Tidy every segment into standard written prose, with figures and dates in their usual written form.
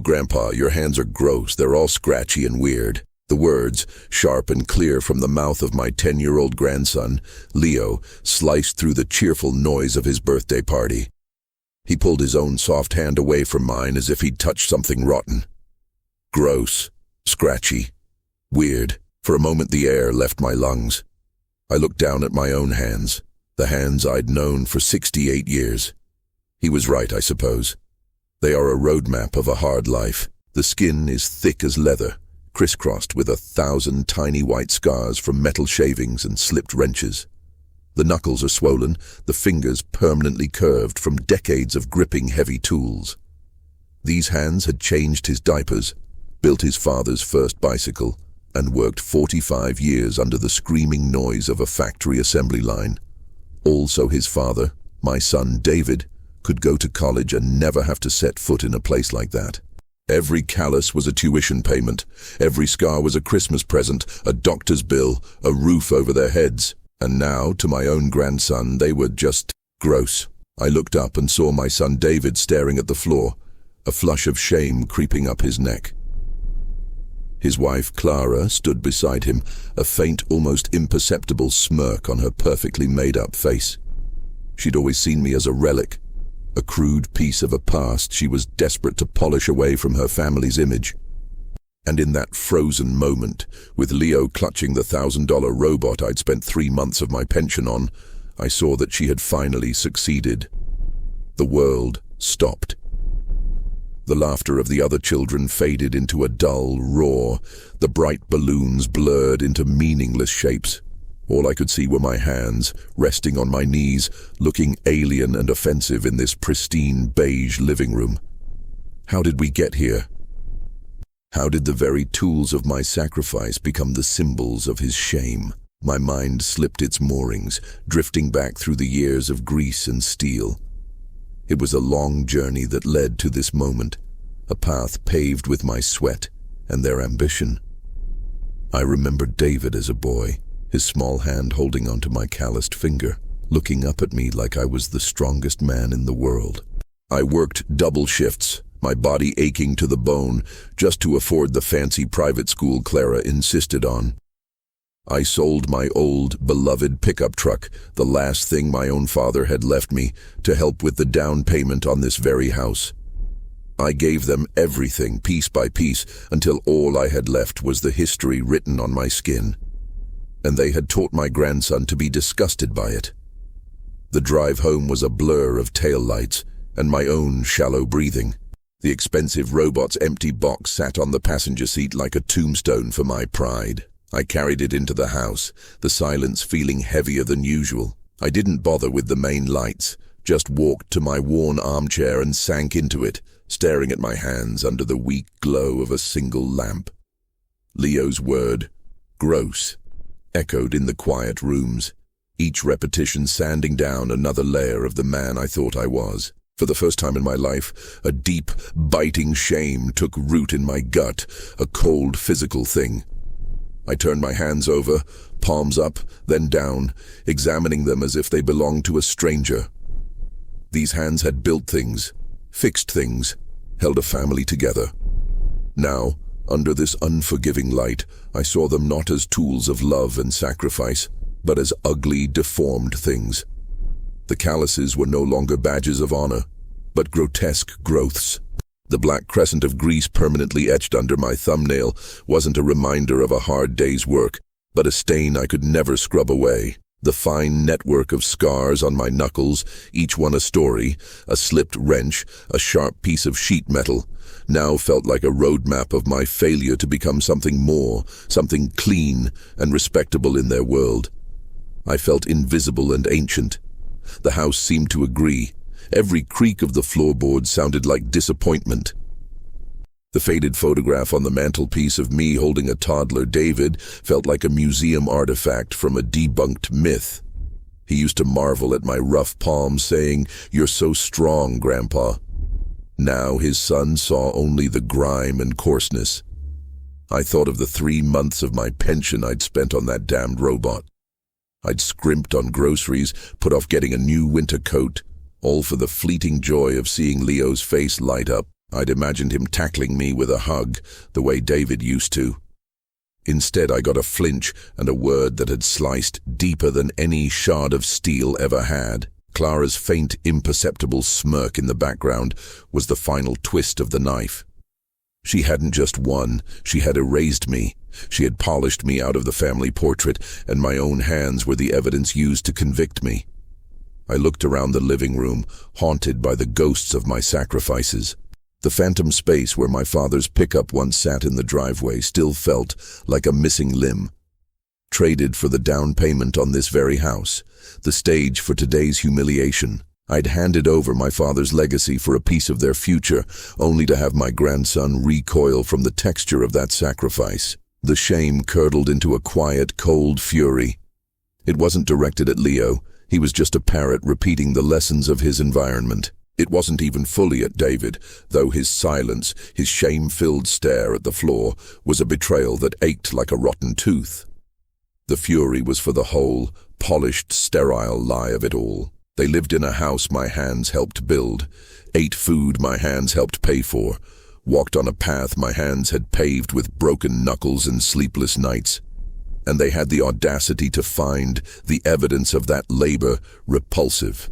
Grandpa, your hands are gross. They're all scratchy and weird." The words, sharp and clear from the mouth of my 10-year-old grandson, Leo, sliced through the cheerful noise of his birthday party. He pulled his own soft hand away from mine as if he'd touched something rotten. Gross, scratchy, weird. For a moment the air left my lungs. I looked down at my own hands, the hands I'd known for 68 years. He was right, I suppose. They are a roadmap of a hard life. The skin is thick as leather, crisscrossed with 1,000 tiny white scars from metal shavings and slipped wrenches. The knuckles are swollen, the fingers permanently curved from decades of gripping heavy tools. These hands had changed his diapers, built his father's first bicycle, and worked 45 years under the screaming noise of a factory assembly line. Also his father, my son David, could go to college and never have to set foot in a place like that. Every callus was a tuition payment. Every scar was a Christmas present, a doctor's bill, a roof over their heads. And now, to my own grandson, they were just gross. I looked up and saw my son David staring at the floor, a flush of shame creeping up his neck. His wife, Clara, stood beside him, a faint, almost imperceptible smirk on her perfectly made-up face. She'd always seen me as a relic, a crude piece of a past she was desperate to polish away from her family's image. And in that frozen moment, with Leo clutching the $1,000 robot I'd spent 3 months of my pension on, I saw that she had finally succeeded. The world stopped. The laughter of the other children faded into a dull roar. The bright balloons blurred into meaningless shapes. All I could see were my hands, resting on my knees, looking alien and offensive in this pristine beige living room. How did we get here? How did the very tools of my sacrifice become the symbols of his shame? My mind slipped its moorings, drifting back through the years of grease and steel. It was a long journey that led to this moment, a path paved with my sweat and their ambition. I remembered David as a boy, his small hand holding onto my calloused finger, looking up at me like I was the strongest man in the world. I worked double shifts, my body aching to the bone, just to afford the fancy private school Clara insisted on. I sold my old, beloved pickup truck, the last thing my own father had left me, to help with the down payment on this very house. I gave them everything, piece by piece, until all I had left was the history written on my skin. And they had taught my grandson to be disgusted by it. The drive home was a blur of taillights and my own shallow breathing. The expensive robot's empty box sat on the passenger seat like a tombstone for my pride. I carried it into the house, the silence feeling heavier than usual. I didn't bother with the main lights, just walked to my worn armchair and sank into it, staring at my hands under the weak glow of a single lamp. Leo's word, gross, echoed in the quiet rooms, each repetition sanding down another layer of the man I thought I was. For the first time in my life, a deep, biting shame took root in my gut, a cold physical thing. I turned my hands over, palms up, then down, examining them as if they belonged to a stranger. These hands had built things, fixed things, held a family together. Now, under this unforgiving light, I saw them not as tools of love and sacrifice, but as ugly, deformed things. The calluses were no longer badges of honor, but grotesque growths. The black crescent of grease permanently etched under my thumbnail wasn't a reminder of a hard day's work, but a stain I could never scrub away. The fine network of scars on my knuckles, each one a story, a slipped wrench, a sharp piece of sheet metal, now felt like a roadmap of my failure to become something more, something clean and respectable in their world. I felt invisible and ancient. The house seemed to agree. Every creak of the floorboards sounded like disappointment. The faded photograph on the mantelpiece of me holding a toddler David felt like a museum artifact from a debunked myth. He used to marvel at my rough palms, saying, "You're so strong, Grandpa." Now his son saw only the grime and coarseness. I thought of the 3 months of my pension I'd spent on that damned robot. I'd scrimped on groceries, put off getting a new winter coat, all for the fleeting joy of seeing Leo's face light up. I'd imagined him tackling me with a hug, the way David used to. Instead, I got a flinch and a word that had sliced deeper than any shard of steel ever had. Clara's faint, imperceptible smirk in the background was the final twist of the knife. She hadn't just won, she had erased me. She had polished me out of the family portrait, and my own hands were the evidence used to convict me. I looked around the living room, haunted by the ghosts of my sacrifices. The phantom space where my father's pickup once sat in the driveway still felt like a missing limb. Traded for the down payment on this very house, the stage for today's humiliation. I'd handed over my father's legacy for a piece of their future, only to have my grandson recoil from the texture of that sacrifice. The shame curdled into a quiet, cold fury. It wasn't directed at Leo. He was just a parrot repeating the lessons of his environment. It wasn't even fully at David, though his silence, his shame-filled stare at the floor, was a betrayal that ached like a rotten tooth. The fury was for the whole, polished, sterile lie of it all. They lived in a house my hands helped build, ate food my hands helped pay for, walked on a path my hands had paved with broken knuckles and sleepless nights. And they had the audacity to find the evidence of that labor repulsive.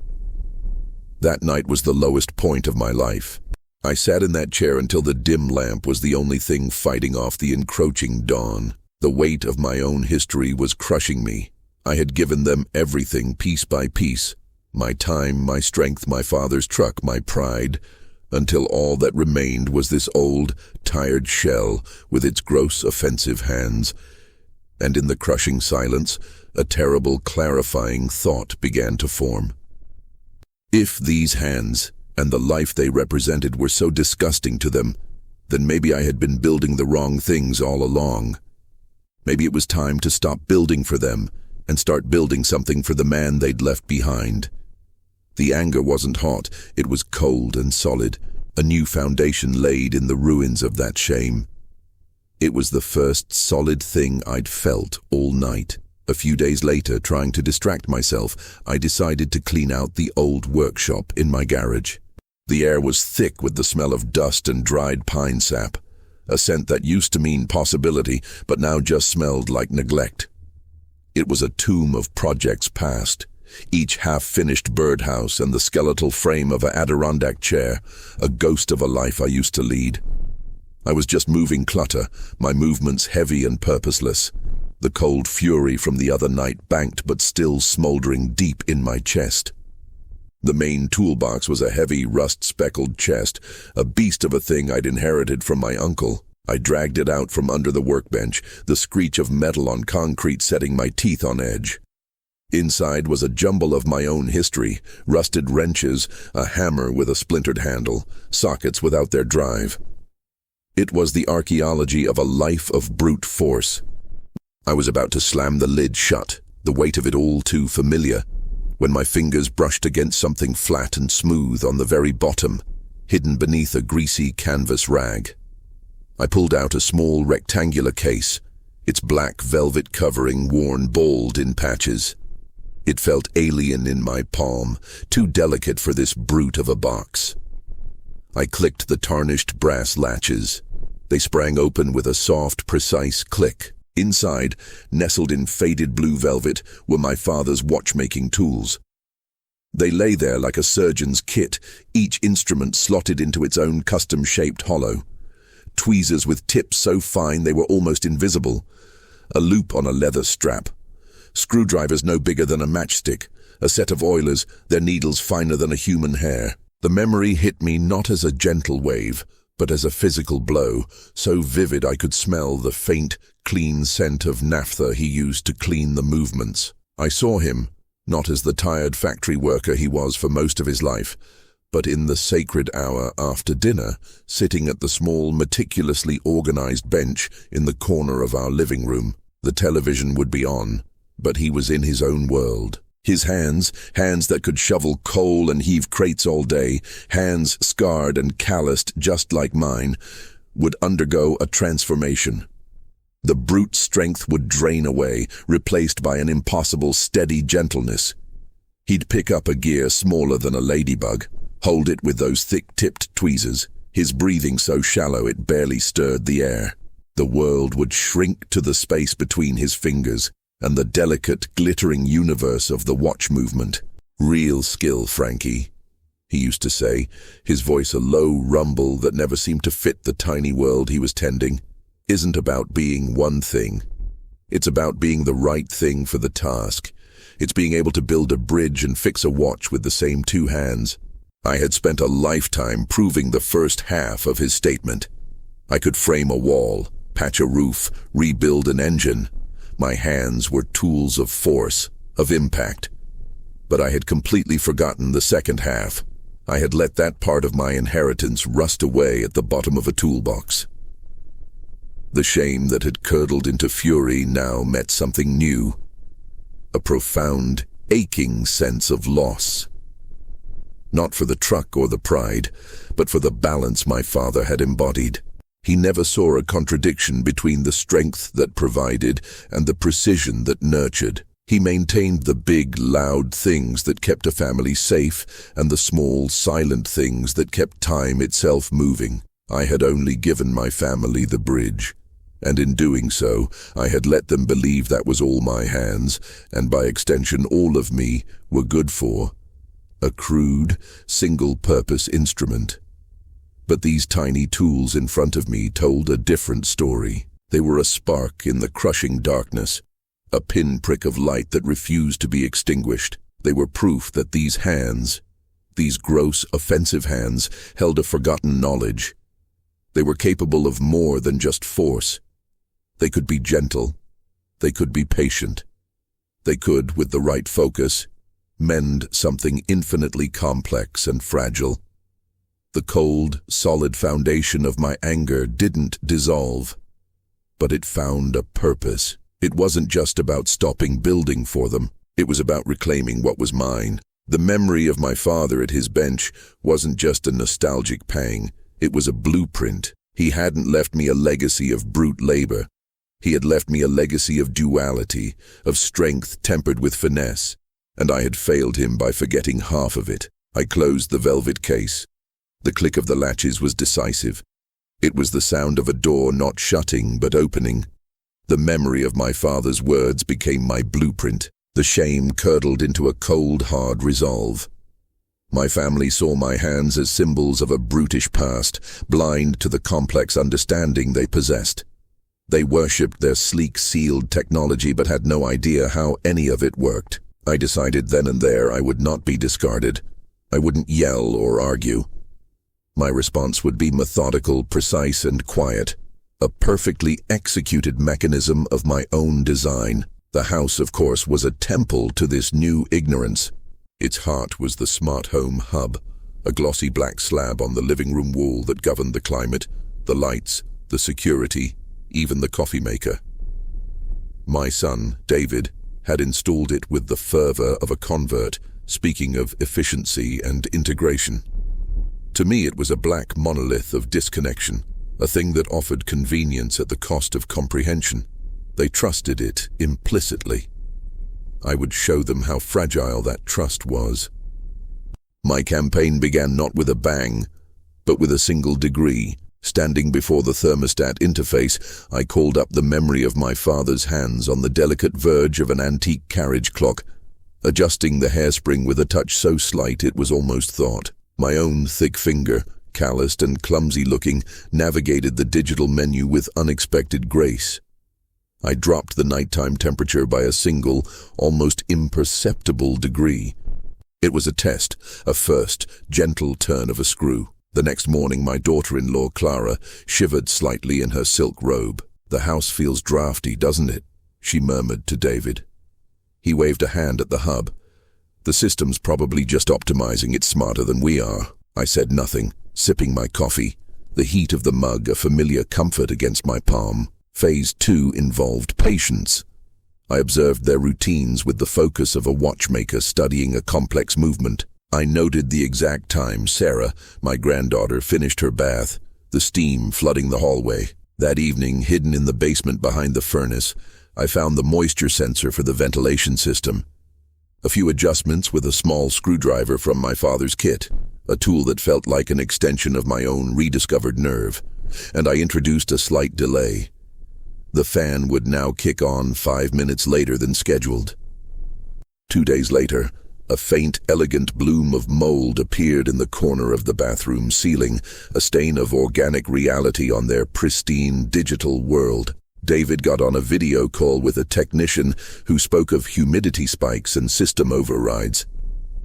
That night was the lowest point of my life. I sat in that chair until the dim lamp was the only thing fighting off the encroaching dawn. The weight of my own history was crushing me. I had given them everything piece by piece. My time, my strength, my father's truck, my pride, until all that remained was this old, tired shell with its gross, offensive hands. And in the crushing silence, a terrible, clarifying thought began to form. If these hands and the life they represented were so disgusting to them, then maybe I had been building the wrong things all along. Maybe it was time to stop building for them and start building something for the man they'd left behind. The anger wasn't hot, it was cold and solid, a new foundation laid in the ruins of that shame. It was the first solid thing I'd felt all night. A few days later, trying to distract myself, I decided to clean out the old workshop in my garage. The air was thick with the smell of dust and dried pine sap, a scent that used to mean possibility, but now just smelled like neglect. It was a tomb of projects past, each half-finished birdhouse and the skeletal frame of an Adirondack chair, a ghost of a life I used to lead. I was just moving clutter, my movements heavy and purposeless. The cold fury from the other night banked but still smoldering deep in my chest. The main toolbox was a heavy, rust-speckled chest, a beast of a thing I'd inherited from my uncle. I dragged it out from under the workbench, the screech of metal on concrete setting my teeth on edge. Inside was a jumble of my own history, rusted wrenches, a hammer with a splintered handle, sockets without their drive. It was the archaeology of a life of brute force. I was about to slam the lid shut, the weight of it all too familiar, when my fingers brushed against something flat and smooth on the very bottom, hidden beneath a greasy canvas rag. I pulled out a small rectangular case, its black velvet covering worn bald in patches. It felt alien in my palm, too delicate for this brute of a box. I clicked the tarnished brass latches. They sprang open with a soft, precise click. Inside, nestled in faded blue velvet, were my father's watchmaking tools. They lay there like a surgeon's kit, each instrument slotted into its own custom-shaped hollow. Tweezers with tips so fine they were almost invisible. A loop on a leather strap. Screwdrivers no bigger than a matchstick. A set of oilers, their needles finer than a human hair. The memory hit me not as a gentle wave, but as a physical blow, so vivid I could smell the faint, clean scent of naphtha he used to clean the movements. I saw him, not as the tired factory worker he was for most of his life, but in the sacred hour after dinner, sitting at the small, meticulously organized bench in the corner of our living room. The television would be on, but he was in his own world. His hands that could shovel coal and heave crates all day, hands scarred and calloused just like mine, would undergo a transformation. The brute strength would drain away, replaced by an impossible steady gentleness. He'd pick up a gear smaller than a ladybug, hold it with those thick-tipped tweezers, his breathing so shallow it barely stirred the air. The world would shrink to the space between his fingers and the delicate, glittering universe of the watch movement. "Real skill, Frankie," he used to say, his voice a low rumble that never seemed to fit the tiny world he was tending. "Isn't about being one thing. It's about being the right thing for the task. It's being able to build a bridge and fix a watch with the same two hands." I had spent a lifetime proving the first half of his statement. I could frame a wall, patch a roof, rebuild an engine. My hands were tools of force, of impact. But I had completely forgotten the second half. I had let that part of my inheritance rust away at the bottom of a toolbox. The shame that had curdled into fury now met something new. A profound, aching sense of loss. Not for the truck or the pride, but for the balance my father had embodied. He never saw a contradiction between the strength that provided and the precision that nurtured. He maintained the big, loud things that kept a family safe and the small, silent things that kept time itself moving. I had only given my family the bridge, and in doing so, I had let them believe that was all my hands, and by extension all of me, were good for. A crude, single-purpose instrument. But these tiny tools in front of me told a different story. They were a spark in the crushing darkness, a pinprick of light that refused to be extinguished. They were proof that these hands, these gross, offensive hands, held a forgotten knowledge. They were capable of more than just force. They could be gentle. They could be patient. They could, with the right focus, mend something infinitely complex and fragile. The cold, solid foundation of my anger didn't dissolve, but it found a purpose. It wasn't just about stopping building for them. It was about reclaiming what was mine. The memory of my father at his bench wasn't just a nostalgic pang. It was a blueprint. He hadn't left me a legacy of brute labor. He had left me a legacy of duality, of strength tempered with finesse, and I had failed him by forgetting half of it. I closed the velvet case. The click of the latches was decisive. It was the sound of a door not shutting but opening. The memory of my father's words became my blueprint. The shame curdled into a cold, hard resolve. My family saw my hands as symbols of a brutish past, blind to the complex understanding they possessed. They worshipped their sleek, sealed technology but had no idea how any of it worked. I decided then and there I would not be discarded. I wouldn't yell or argue. My response would be methodical, precise, and quiet. A perfectly executed mechanism of my own design. The house, of course, was a temple to this new ignorance. Its heart was the smart home hub, a glossy black slab on the living room wall that governed the climate, the lights, the security, even the coffee maker. My son, David, had installed it with the fervor of a convert, speaking of efficiency and integration. To me, it was a black monolith of disconnection, a thing that offered convenience at the cost of comprehension. They trusted it implicitly. I would show them how fragile that trust was. My campaign began not with a bang, but with a single degree. Standing before the thermostat interface, I called up the memory of my father's hands on the delicate verge of an antique carriage clock, adjusting the hairspring with a touch so slight it was almost thought. My own thick finger, calloused and clumsy-looking, navigated the digital menu with unexpected grace. I dropped the nighttime temperature by a single, almost imperceptible degree. It was a test, a first, gentle turn of a screw. The next morning, my daughter-in-law, Clara, shivered slightly in her silk robe. "The house feels drafty, doesn't it?" she murmured to David. He waved a hand at the hub. "The system's probably just optimizing it smarter than we are." I said nothing, sipping my coffee, the heat of the mug a familiar comfort against my palm. Phase 2 involved patience. I observed their routines with the focus of a watchmaker studying a complex movement. I noted the exact time Sarah, my granddaughter, finished her bath, the steam flooding the hallway. That evening, hidden in the basement behind the furnace, I found the moisture sensor for the ventilation system. A few adjustments with a small screwdriver from my father's kit. a tool that felt like an extension of my own rediscovered nerve, and I introduced a slight delay. The fan would now kick on 5 minutes later than scheduled. 2 days later, a faint, elegant bloom of mold appeared in the corner of the bathroom ceiling, a stain of organic reality on their pristine digital world. David got on a video call with a technician who spoke of humidity spikes and system overrides.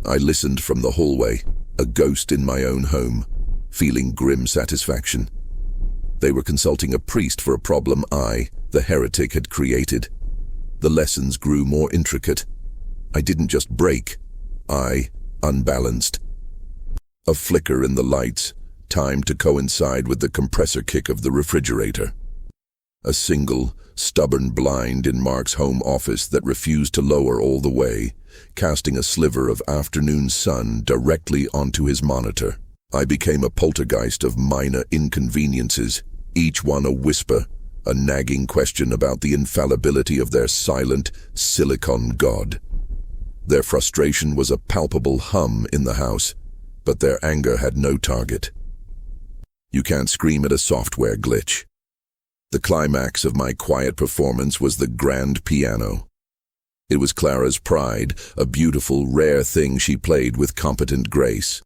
I listened from the hallway, a ghost in my own home, feeling grim satisfaction. They were consulting a priest for a problem I, the heretic, had created. The lessons grew more intricate. I didn't just break, I unbalanced. A flicker in the lights, timed to coincide with the compressor kick of the refrigerator. A single, stubborn blind in Mark's home office that refused to lower all the way, casting a sliver of afternoon sun directly onto his monitor. I became a poltergeist of minor inconveniences, each one a whisper, a nagging question about the infallibility of their silent silicon god. Their frustration was a palpable hum in the house, but their anger had no target. You can't scream at a software glitch. The climax of my quiet performance was the grand piano. It was Clara's pride, a beautiful, rare thing she played with competent grace.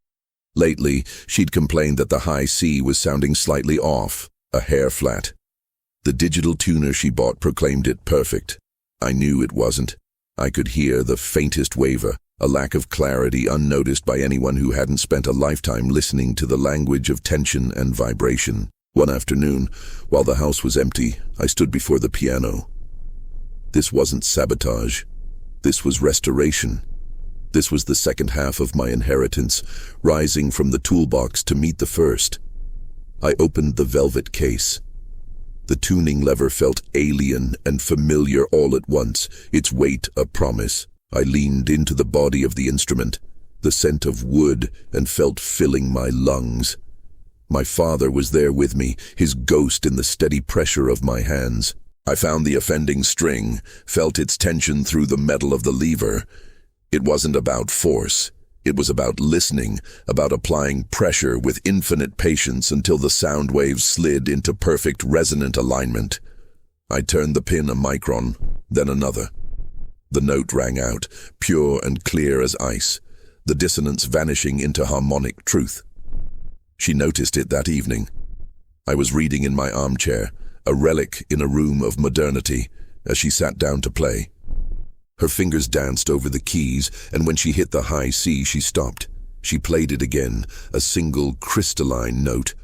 Lately, she'd complained that the high C was sounding slightly off, a hair flat. The digital tuner she bought proclaimed it perfect. I knew it wasn't. I could hear the faintest waver, a lack of clarity unnoticed by anyone who hadn't spent a lifetime listening to the language of tension and vibration. One afternoon, while the house was empty, I stood before the piano. This wasn't sabotage. This was restoration. This was the second half of my inheritance, rising from the toolbox to meet the first. I opened the velvet case. The tuning lever felt alien and familiar all at once, its weight a promise. I leaned into the body of the instrument, the scent of wood, and felt filling my lungs. My father was there with me, his ghost in the steady pressure of my hands. I found the offending string, felt its tension through the metal of the lever. It wasn't about force. It was about listening, about applying pressure with infinite patience until the sound waves slid into perfect resonant alignment. I turned the pin a micron, then another. The note rang out, pure and clear as ice, the dissonance vanishing into harmonic truth. She noticed it that evening. I was reading in my armchair, a relic in a room of modernity, as she sat down to play. Her fingers danced over the keys, and when she hit the high C, she stopped. She played it again, a single crystalline note.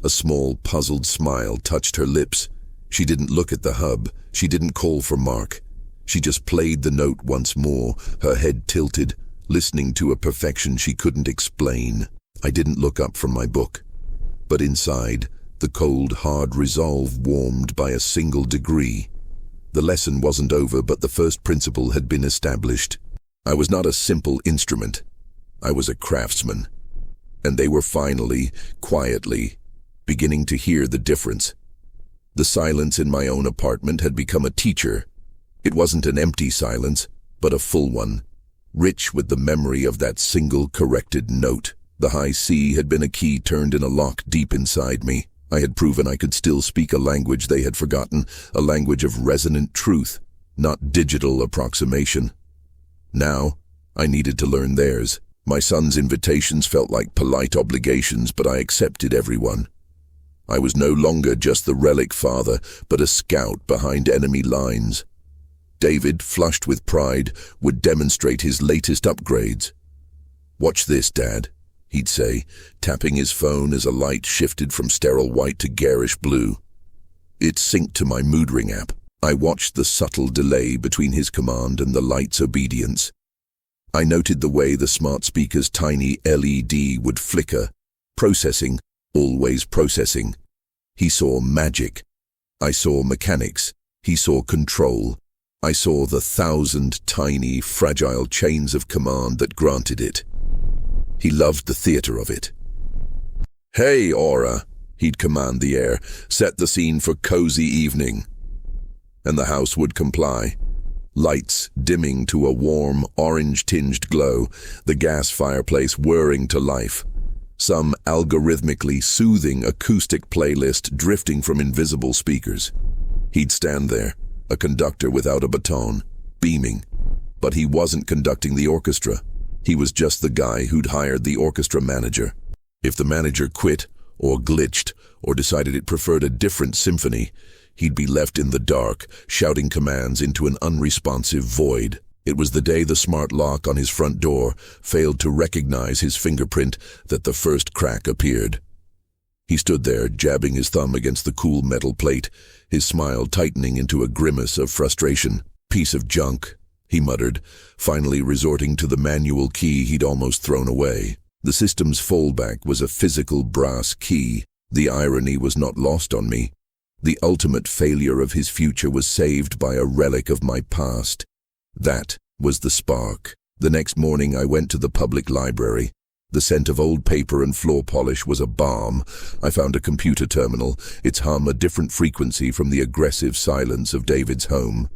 A small, puzzled smile touched her lips. She didn't look at the hub. She didn't call for Mark. She just played the note once more, her head tilted, listening to a perfection she couldn't explain. I didn't look up from my book. But inside, the cold, hard resolve warmed by a single degree. The lesson wasn't over, but the first principle had been established. I was not a simple instrument. I was a craftsman. And they were finally, quietly, beginning to hear the difference. The silence in my own apartment had become a teacher. It wasn't an empty silence, but a full one, rich with the memory of that single corrected note. The high C had been a key turned in a lock deep inside me. I had proven I could still speak a language they had forgotten, a language of resonant truth, not digital approximation. Now, I needed to learn theirs. My son's invitations felt like polite obligations, but I accepted everyone. I was no longer just the relic father, but a scout behind enemy lines. David, flushed with pride, would demonstrate his latest upgrades. "Watch this, Dad," he'd say, tapping his phone as a light shifted from sterile white to garish blue. It synced to my mood ring app. I watched the subtle delay between his command and the light's obedience. I noted the way the smart speaker's tiny LED would flicker, processing, always processing. He saw magic. I saw mechanics. He saw control. I saw the 1,000 tiny, fragile chains of command that granted it. He loved the theater of it. "Hey, Aura," he'd command the air, "set the scene for cozy evening." And the house would comply. Lights dimming to a warm, orange-tinged glow, the gas fireplace whirring to life. some algorithmically soothing acoustic playlist drifting from invisible speakers. He'd stand there, a conductor without a baton, beaming. But he wasn't conducting the orchestra. He was just the guy who'd hired the orchestra manager. If the manager quit, or glitched, or decided it preferred a different symphony, he'd be left in the dark, shouting commands into an unresponsive void. It was the day the smart lock on his front door failed to recognize his fingerprint that the first crack appeared. He stood there, jabbing his thumb against the cool metal plate, his smile tightening into a grimace of frustration. "Piece of junk," he muttered, finally resorting to the manual key he'd almost thrown away. The system's fallback was a physical brass key. The irony was not lost on me. The ultimate failure of his future was saved by a relic of my past. That was the spark. The next morning I went to the public library. The scent of old paper and floor polish was a balm. I found a computer terminal, its hum a different frequency from the aggressive silence of David's home.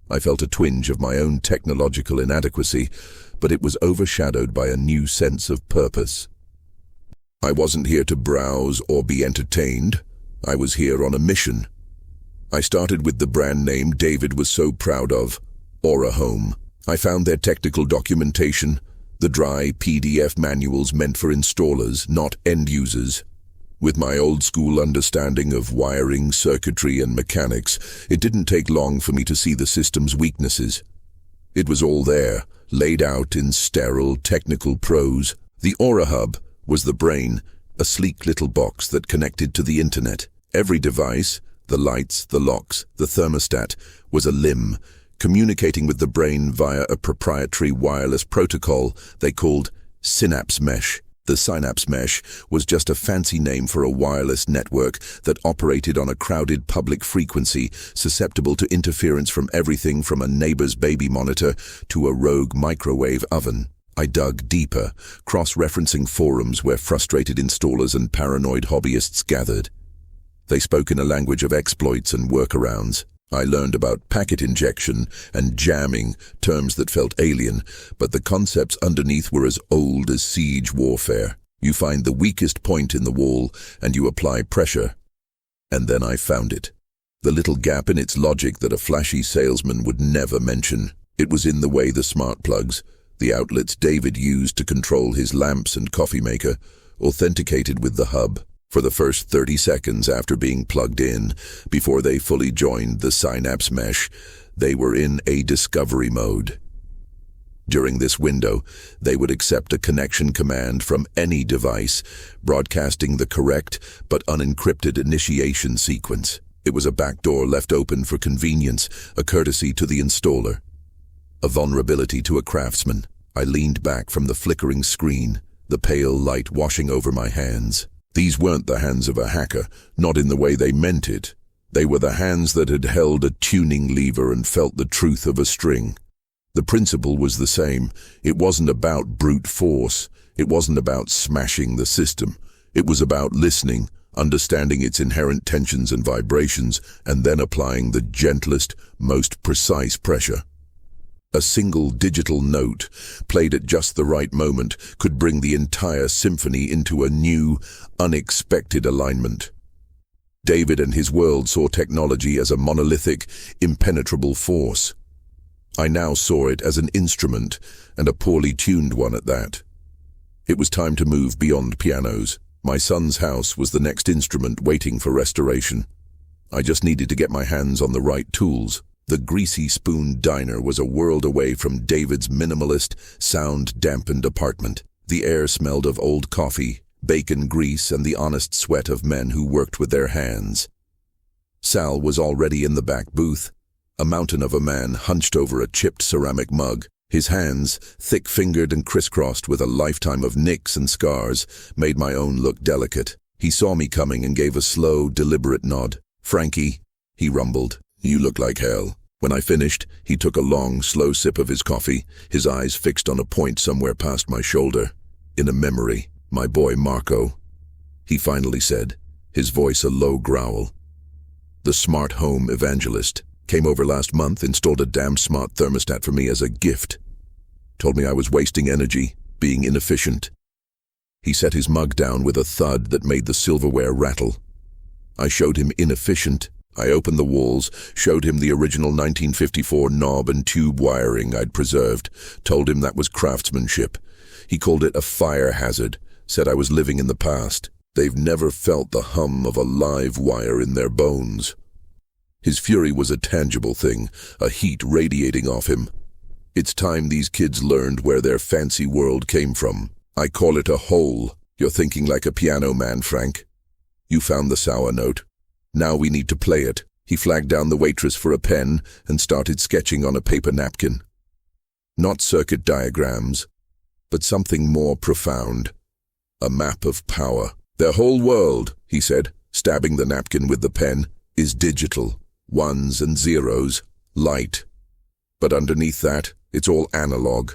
I felt a twinge of my own technological inadequacy, but it was overshadowed by a new sense of purpose. I wasn't here to browse or be entertained. I was here on a mission. I started with the brand name David was so proud of, Aura Home. I found their technical documentation, the dry PDF manuals meant for installers, not end users. With my old-school understanding of wiring, circuitry, and mechanics, it didn't take long for me to see the system's weaknesses. It was all there, laid out in sterile, technical prose. The Aura Hub was the brain, a sleek little box that connected to the internet. Every device, the lights, the locks, the thermostat, was a limb, communicating with the brain via a proprietary wireless protocol they called Synapse Mesh. The Synapse Mesh was just a fancy name for a wireless network that operated on a crowded public frequency susceptible to interference from everything from a neighbor's baby monitor to a rogue microwave oven. I dug deeper, cross-referencing forums where frustrated installers and paranoid hobbyists gathered. They spoke in a language of exploits and workarounds. I learned about packet injection and jamming, terms that felt alien, but the concepts underneath were as old as siege warfare. You find the weakest point in the wall and you apply pressure. And then I found it. The little gap in its logic that a flashy salesman would never mention. It was in the way the smart plugs, the outlets David used to control his lamps and coffee maker, authenticated with the hub. For the first 30 seconds after being plugged in, before they fully joined the Synapse Mesh, they were in a discovery mode. During this window, they would accept a connection command from any device, broadcasting the correct but unencrypted initiation sequence. It was a backdoor left open for convenience, a courtesy to the installer. A vulnerability to a craftsman. I leaned back from the flickering screen, the pale light washing over my hands. These weren't the hands of a hacker, not in the way they meant it. They were the hands that had held a tuning lever and felt the truth of a string. The principle was the same. It wasn't about brute force. It wasn't about smashing the system. It was about listening, understanding its inherent tensions and vibrations, and then applying the gentlest, most precise pressure. A single digital note, played at just the right moment, could bring the entire symphony into a new, unexpected alignment. David and his world saw technology as a monolithic, impenetrable force. I now saw it as an instrument, and a poorly tuned one at that. It was time to move beyond pianos. My son's house was the next instrument waiting for restoration. I just needed to get my hands on the right tools. The Greasy Spoon Diner was a world away from David's minimalist, sound-dampened apartment. The air smelled of old coffee, bacon grease, and the honest sweat of men who worked with their hands. Sal was already in the back booth, a mountain of a man hunched over a chipped ceramic mug. His hands, thick-fingered and crisscrossed with a lifetime of nicks and scars, made my own look delicate. He saw me coming and gave a slow, deliberate nod. "Frankie," he rumbled. "You look like hell." When I finished, he took a long, slow sip of his coffee, his eyes fixed on a point somewhere past my shoulder. "In a memory, my boy Marco," he finally said, his voice a low growl. "The smart home evangelist. Came over last month, installed a damn smart thermostat for me as a gift. Told me I was wasting energy, being inefficient." He set his mug down with a thud that made the silverware rattle. I showed him inefficient. I opened the walls, showed him the original 1954 knob and tube wiring I'd preserved, told him that was craftsmanship. He called it a fire hazard, said I was living in the past. They've never felt the hum of a live wire in their bones. His fury was a tangible thing, a heat radiating off him. It's time these kids learned where their fancy world came from. I call it a hole. You're thinking like a piano man, Frank. You found the sour note. Now we need to play it. He flagged down the waitress for a pen and started sketching on a paper napkin. Not circuit diagrams, but something more profound. A map of power. Their whole world, he said, stabbing the napkin with the pen, is digital. Ones and zeros. Light. But underneath that, it's all analog.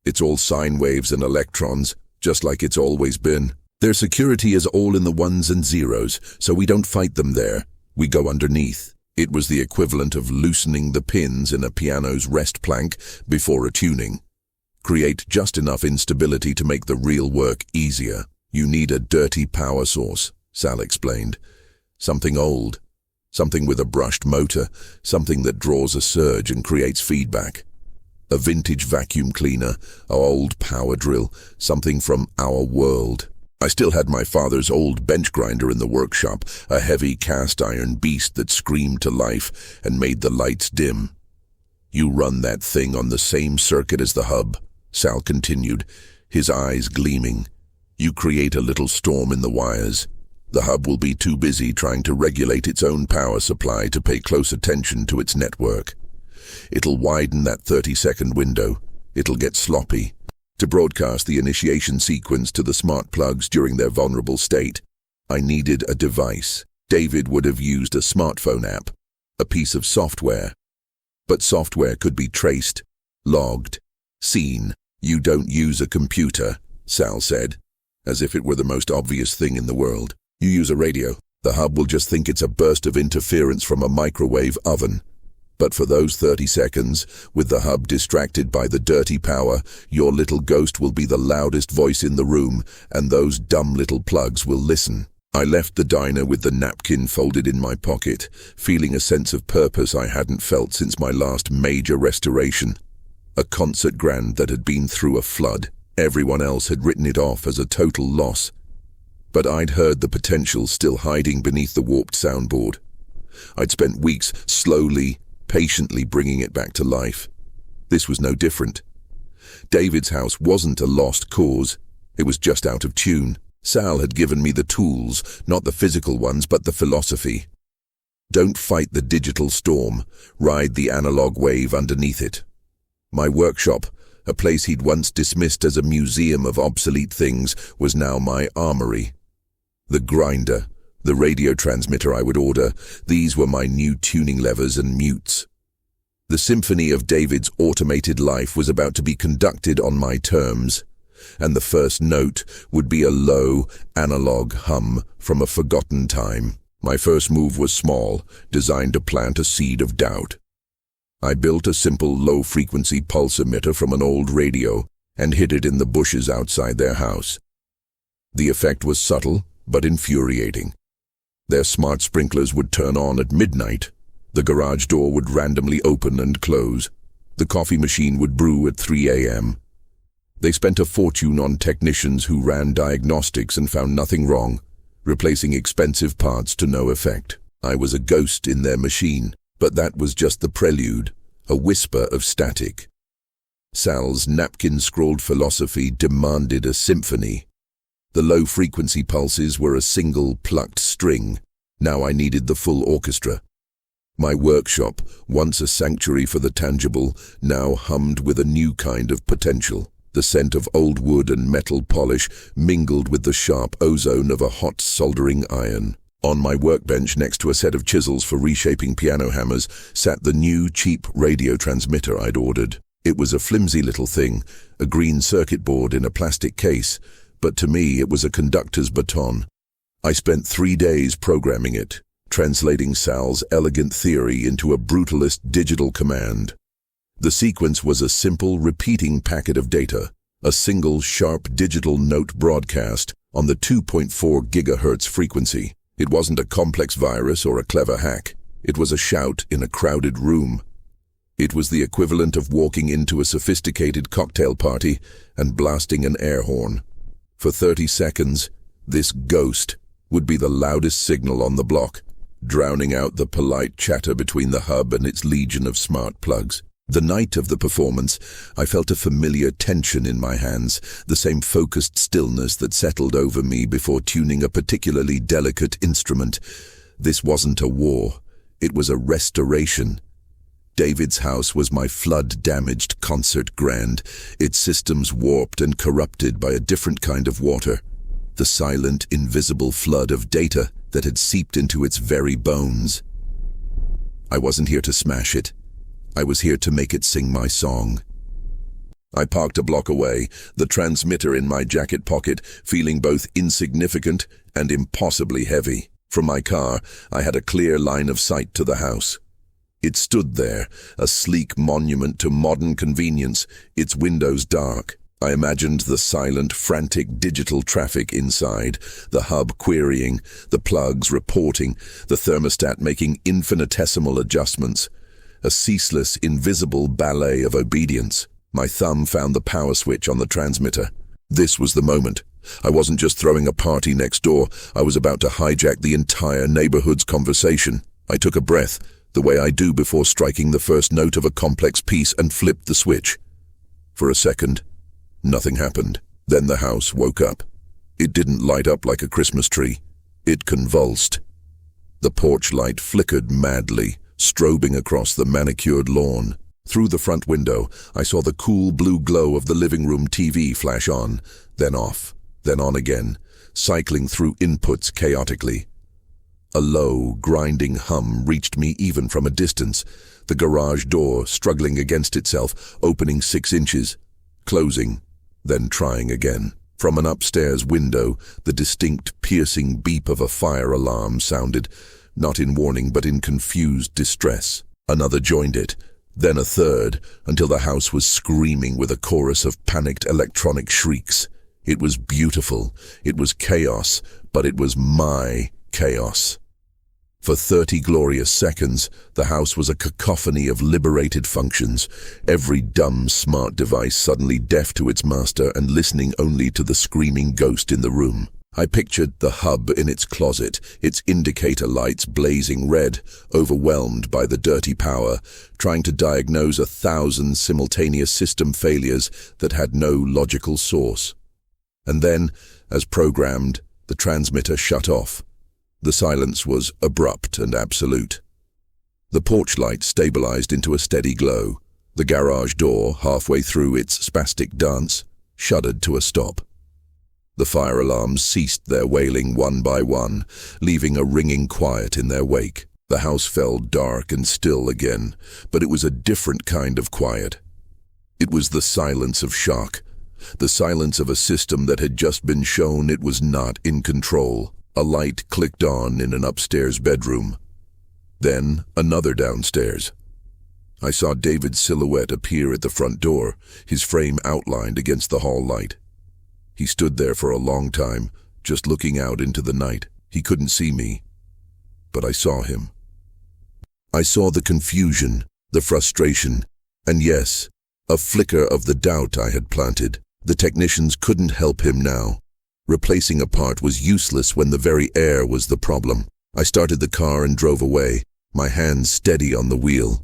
It's all sine waves and electrons, just like it's always been. Their security is all in the ones and zeros, so we don't fight them there. We go underneath. It was the equivalent of loosening the pins in a piano's rest plank before a tuning. Create just enough instability to make the real work easier. You need a dirty power source, Sal explained. Something old. Something with a brushed motor. Something that draws a surge and creates feedback. A vintage vacuum cleaner, an old power drill, something from our world. I still had my father's old bench grinder in the workshop, a heavy cast-iron beast that screamed to life and made the lights dim. You run that thing on the same circuit as the hub, Sal continued, his eyes gleaming. You create a little storm in the wires. The hub will be too busy trying to regulate its own power supply to pay close attention to its network. It'll widen that 30-second window. It'll get sloppy. To broadcast the initiation sequence to the smart plugs during their vulnerable state, I needed a device. David would have used a smartphone app, a piece of software. But software could be traced, logged, seen. You don't use a computer, Sal said, as if it were the most obvious thing in the world. You use a radio. The hub will just think it's a burst of interference from a microwave oven. But for those 30 seconds, with the hub distracted by the dirty power, your little ghost will be the loudest voice in the room, and those dumb little plugs will listen. I left the diner with the napkin folded in my pocket, feeling a sense of purpose I hadn't felt since my last major restoration. A concert grand that had been through a flood. Everyone else had written it off as a total loss. But I'd heard the potential still hiding beneath the warped soundboard. I'd spent weeks slowly, patiently bringing it back to life. This was no different. David's house wasn't a lost cause. It was just out of tune. Sal had given me the tools, not the physical ones, but the philosophy. Don't fight the digital storm. Ride the analog wave underneath it. My workshop, a place he'd once dismissed as a museum of obsolete things, was now my armory. The grinder, the radio transmitter I would order, these were my new tuning levers and mutes. The symphony of David's automated life was about to be conducted on my terms, and the first note would be a low, analog hum from a forgotten time. My first move was small, designed to plant a seed of doubt. I built a simple low-frequency pulse emitter from an old radio and hid it in the bushes outside their house. The effect was subtle, but infuriating. Their smart sprinklers would turn on at midnight. The garage door would randomly open and close. The coffee machine would brew at 3 a.m. They spent a fortune on technicians who ran diagnostics and found nothing wrong, replacing expensive parts to no effect. I was a ghost in their machine, but that was just the prelude, a whisper of static. Sal's napkin-scrawled philosophy demanded a symphony. The low-frequency pulses were a single plucked string. Now I needed the full orchestra. My workshop, once a sanctuary for the tangible, now hummed with a new kind of potential. The scent of old wood and metal polish mingled with the sharp ozone of a hot soldering iron. On my workbench next to a set of chisels for reshaping piano hammers sat the new cheap radio transmitter I'd ordered. It was a flimsy little thing, a green circuit board in a plastic case, but to me it was a conductor's baton. I spent 3 days programming it, translating Sal's elegant theory into a brutalist digital command. The sequence was a simple, repeating packet of data, a single, sharp digital note broadcast, on the 2.4 gigahertz frequency. It wasn't a complex virus or a clever hack. It was a shout in a crowded room. It was the equivalent of walking into a sophisticated cocktail party and blasting an air horn. For 30 seconds, this ghost would be the loudest signal on the block, drowning out the polite chatter between the hub and its legion of smart plugs. The night of the performance, I felt a familiar tension in my hands, the same focused stillness that settled over me before tuning a particularly delicate instrument. This wasn't a war, it was a restoration. David's house was my flood-damaged concert grand, its systems warped and corrupted by a different kind of water. The silent, invisible flood of data that had seeped into its very bones. I wasn't here to smash it. I was here to make it sing my song. I parked a block away, the transmitter in my jacket pocket, feeling both insignificant and impossibly heavy. From my car, I had a clear line of sight to the house. It stood there, a sleek monument to modern convenience, its windows dark. I imagined the silent, frantic digital traffic inside, the hub querying, the plugs reporting, the thermostat making infinitesimal adjustments. A ceaseless, invisible ballet of obedience. My thumb found the power switch on the transmitter. This was the moment. I wasn't just throwing a party next door, I was about to hijack the entire neighborhood's conversation. I took a breath, the way I do before striking the first note of a complex piece, and flipped the switch. For a second, nothing happened. Then the house woke up. It didn't light up like a Christmas tree. It convulsed. The porch light flickered madly, strobing across the manicured lawn. Through the front window, I saw the cool blue glow of the living room TV flash on, then off, then on again, cycling through inputs chaotically. A low, grinding hum reached me even from a distance, the garage door struggling against itself, opening 6 inches, closing, then trying again. From an upstairs window, the distinct, piercing beep of a fire alarm sounded, not in warning but in confused distress. Another joined it, then a third, until the house was screaming with a chorus of panicked electronic shrieks. It was beautiful, it was chaos, but it was my chaos. For 30 glorious seconds, the house was a cacophony of liberated functions, every dumb smart device suddenly deaf to its master and listening only to the screaming ghost in the room. I pictured the hub in its closet, its indicator lights blazing red, overwhelmed by the dirty power, trying to diagnose 1,000 simultaneous system failures that had no logical source. And then, as programmed, the transmitter shut off. The silence was abrupt and absolute. The porch light stabilized into a steady glow. The garage door, halfway through its spastic dance, shuddered to a stop. The fire alarms ceased their wailing one by one, leaving a ringing quiet in their wake. The house fell dark and still again, but it was a different kind of quiet. It was the silence of shock, the silence of a system that had just been shown it was not in control. A light clicked on in an upstairs bedroom. Then another downstairs. I saw David's silhouette appear at the front door, his frame outlined against the hall light. He stood there for a long time, just looking out into the night. He couldn't see me, but I saw him. I saw the confusion, the frustration, and yes, a flicker of the doubt I had planted. The technicians couldn't help him now. Replacing a part was useless when the very air was the problem. I started the car and drove away, my hands steady on the wheel.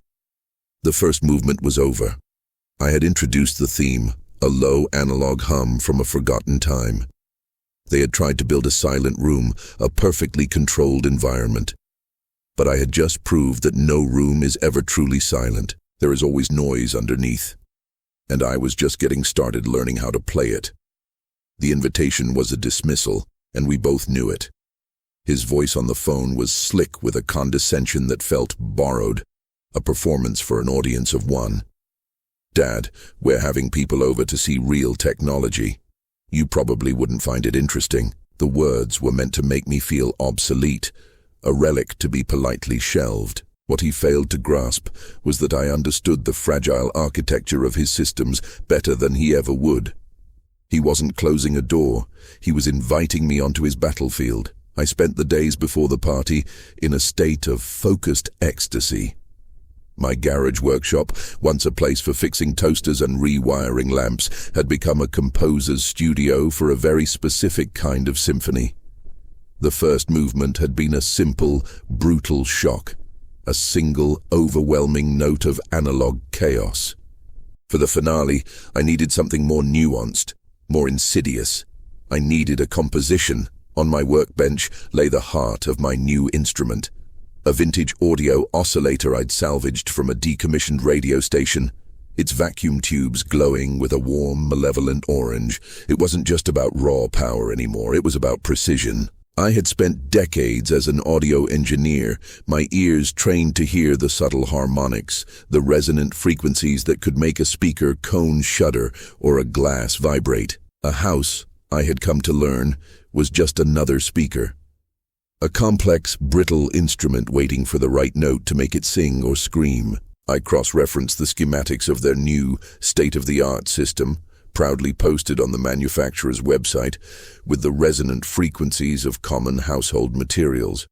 The first movement was over. I had introduced the theme, a low analog hum from a forgotten time. They had tried to build a silent room, a perfectly controlled environment. But I had just proved that no room is ever truly silent. There is always noise underneath. And I was just getting started learning how to play it. The invitation was a dismissal, and we both knew it. His voice on the phone was slick with a condescension that felt borrowed, a performance for an audience of one. "Dad, we're having people over to see real technology. You probably wouldn't find it interesting." The words were meant to make me feel obsolete, a relic to be politely shelved. What he failed to grasp was that I understood the fragile architecture of his systems better than he ever would. He wasn't closing a door. He was inviting me onto his battlefield. I spent the days before the party in a state of focused ecstasy. My garage workshop, once a place for fixing toasters and rewiring lamps, had become a composer's studio for a very specific kind of symphony. The first movement had been a simple, brutal shock, a single, overwhelming note of analog chaos. For the finale, I needed something more nuanced, more insidious. I needed a composition. On my workbench lay the heart of my new instrument, a vintage audio oscillator I'd salvaged from a decommissioned radio station, its vacuum tubes glowing with a warm, malevolent orange. It wasn't just about raw power anymore, it was about precision. I had spent decades as an audio engineer, my ears trained to hear the subtle harmonics, the resonant frequencies that could make a speaker cone shudder or a glass vibrate. A house, I had come to learn, was just another speaker. A complex, brittle instrument waiting for the right note to make it sing or scream. I cross-referenced the schematics of their new, state-of-the-art system, proudly posted on the manufacturer's website, with the resonant frequencies of common household materials.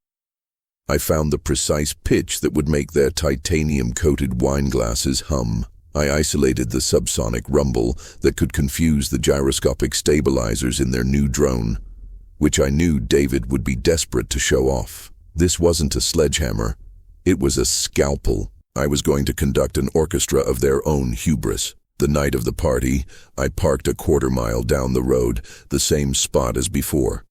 I found the precise pitch that would make their titanium-coated wine glasses hum. I isolated the subsonic rumble that could confuse the gyroscopic stabilizers in their new drone, which I knew David would be desperate to show off. This wasn't a sledgehammer. It was a scalpel. I was going to conduct an orchestra of their own hubris. The night of the party, I parked a quarter-mile down the road, the same spot as before.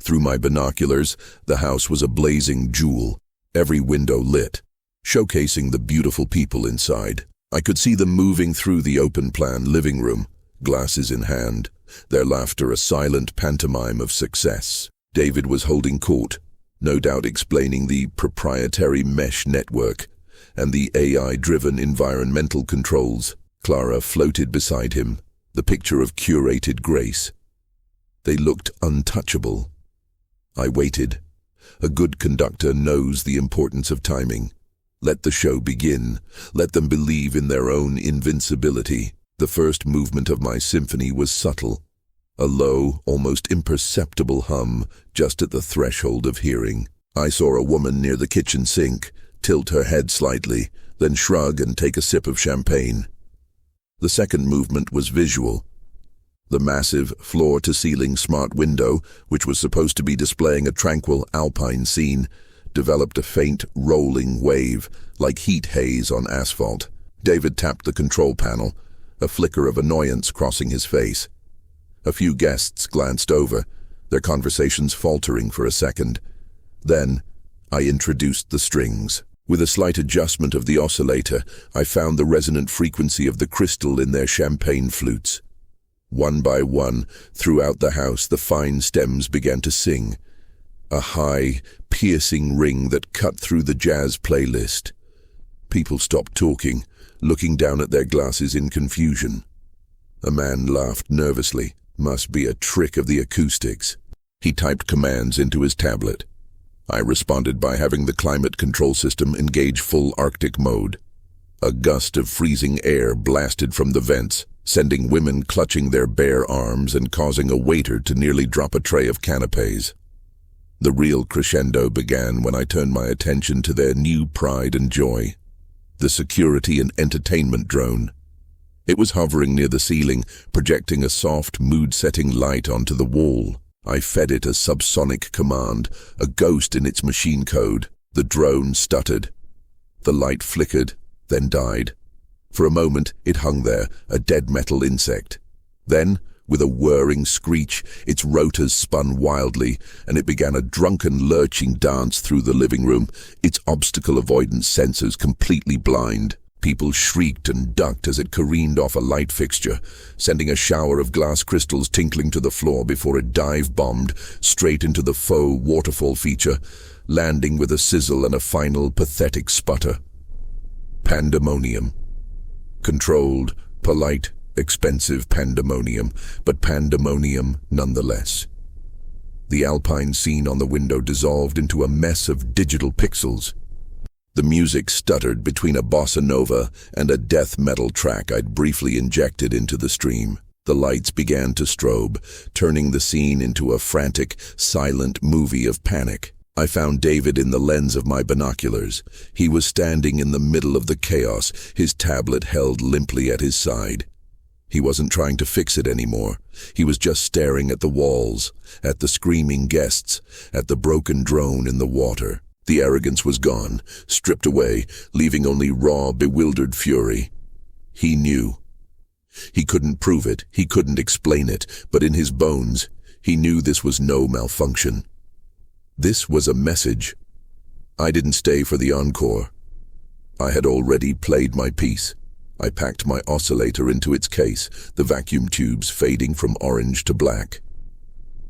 Through my binoculars, the house was a blazing jewel, every window lit, showcasing the beautiful people inside. I could see them moving through the open-plan living room, glasses in hand, their laughter a silent pantomime of success. David was holding court, no doubt explaining the proprietary mesh network and the AI-driven environmental controls. Clara floated beside him, the picture of curated grace. They looked untouchable. I waited. A good conductor knows the importance of timing. Let the show begin. Let them believe in their own invincibility. The first movement of my symphony was subtle, a low, almost imperceptible hum just at the threshold of hearing. I saw a woman near the kitchen sink tilt her head slightly, then shrug and take a sip of champagne. The second movement was visual. The massive, floor-to-ceiling smart window, which was supposed to be displaying a tranquil alpine scene, developed a faint, rolling wave, like heat haze on asphalt. David tapped the control panel, a flicker of annoyance crossing his face. A few guests glanced over, their conversations faltering for a second. Then, I introduced the strings. With a slight adjustment of the oscillator, I found the resonant frequency of the crystal in their champagne flutes. One by one, throughout the house, the fine stems began to sing, a high, piercing ring that cut through the jazz playlist. People stopped talking, looking down at their glasses in confusion. A man laughed nervously. Must be a trick of the acoustics. He typed commands into his tablet. I responded by having the climate control system engage full Arctic mode. A gust of freezing air blasted from the vents, sending women clutching their bare arms and causing a waiter to nearly drop a tray of canapes. The real crescendo began when I turned my attention to their new pride and joy, the security and entertainment drone. It was hovering near the ceiling, projecting a soft, mood-setting light onto the wall. I fed it a subsonic command, a ghost in its machine code. The drone stuttered. The light flickered, then died. For a moment, it hung there, a dead metal insect. Then, with a whirring screech, its rotors spun wildly, and it began a drunken, lurching dance through the living room, its obstacle avoidance sensors completely blind. People shrieked and ducked as it careened off a light fixture, sending a shower of glass crystals tinkling to the floor before it dive-bombed straight into the faux waterfall feature, landing with a sizzle and a final, pathetic sputter. Pandemonium. Controlled, polite, expensive pandemonium, but pandemonium nonetheless. The alpine scene on the window dissolved into a mess of digital pixels. The music stuttered between a bossa nova and a death metal track I'd briefly injected into the stream. The lights began to strobe, turning the scene into a frantic, silent movie of panic. I found David in the lens of my binoculars. He was standing in the middle of the chaos, his tablet held limply at his side. He wasn't trying to fix it anymore. He was just staring at the walls, at the screaming guests, at the broken drone in the water. The arrogance was gone, stripped away, leaving only raw, bewildered fury. He knew. He couldn't prove it, he couldn't explain it, but in his bones, he knew this was no malfunction. This was a message. I didn't stay for the encore. I had already played my piece. I packed my oscillator into its case, the vacuum tubes fading from orange to black.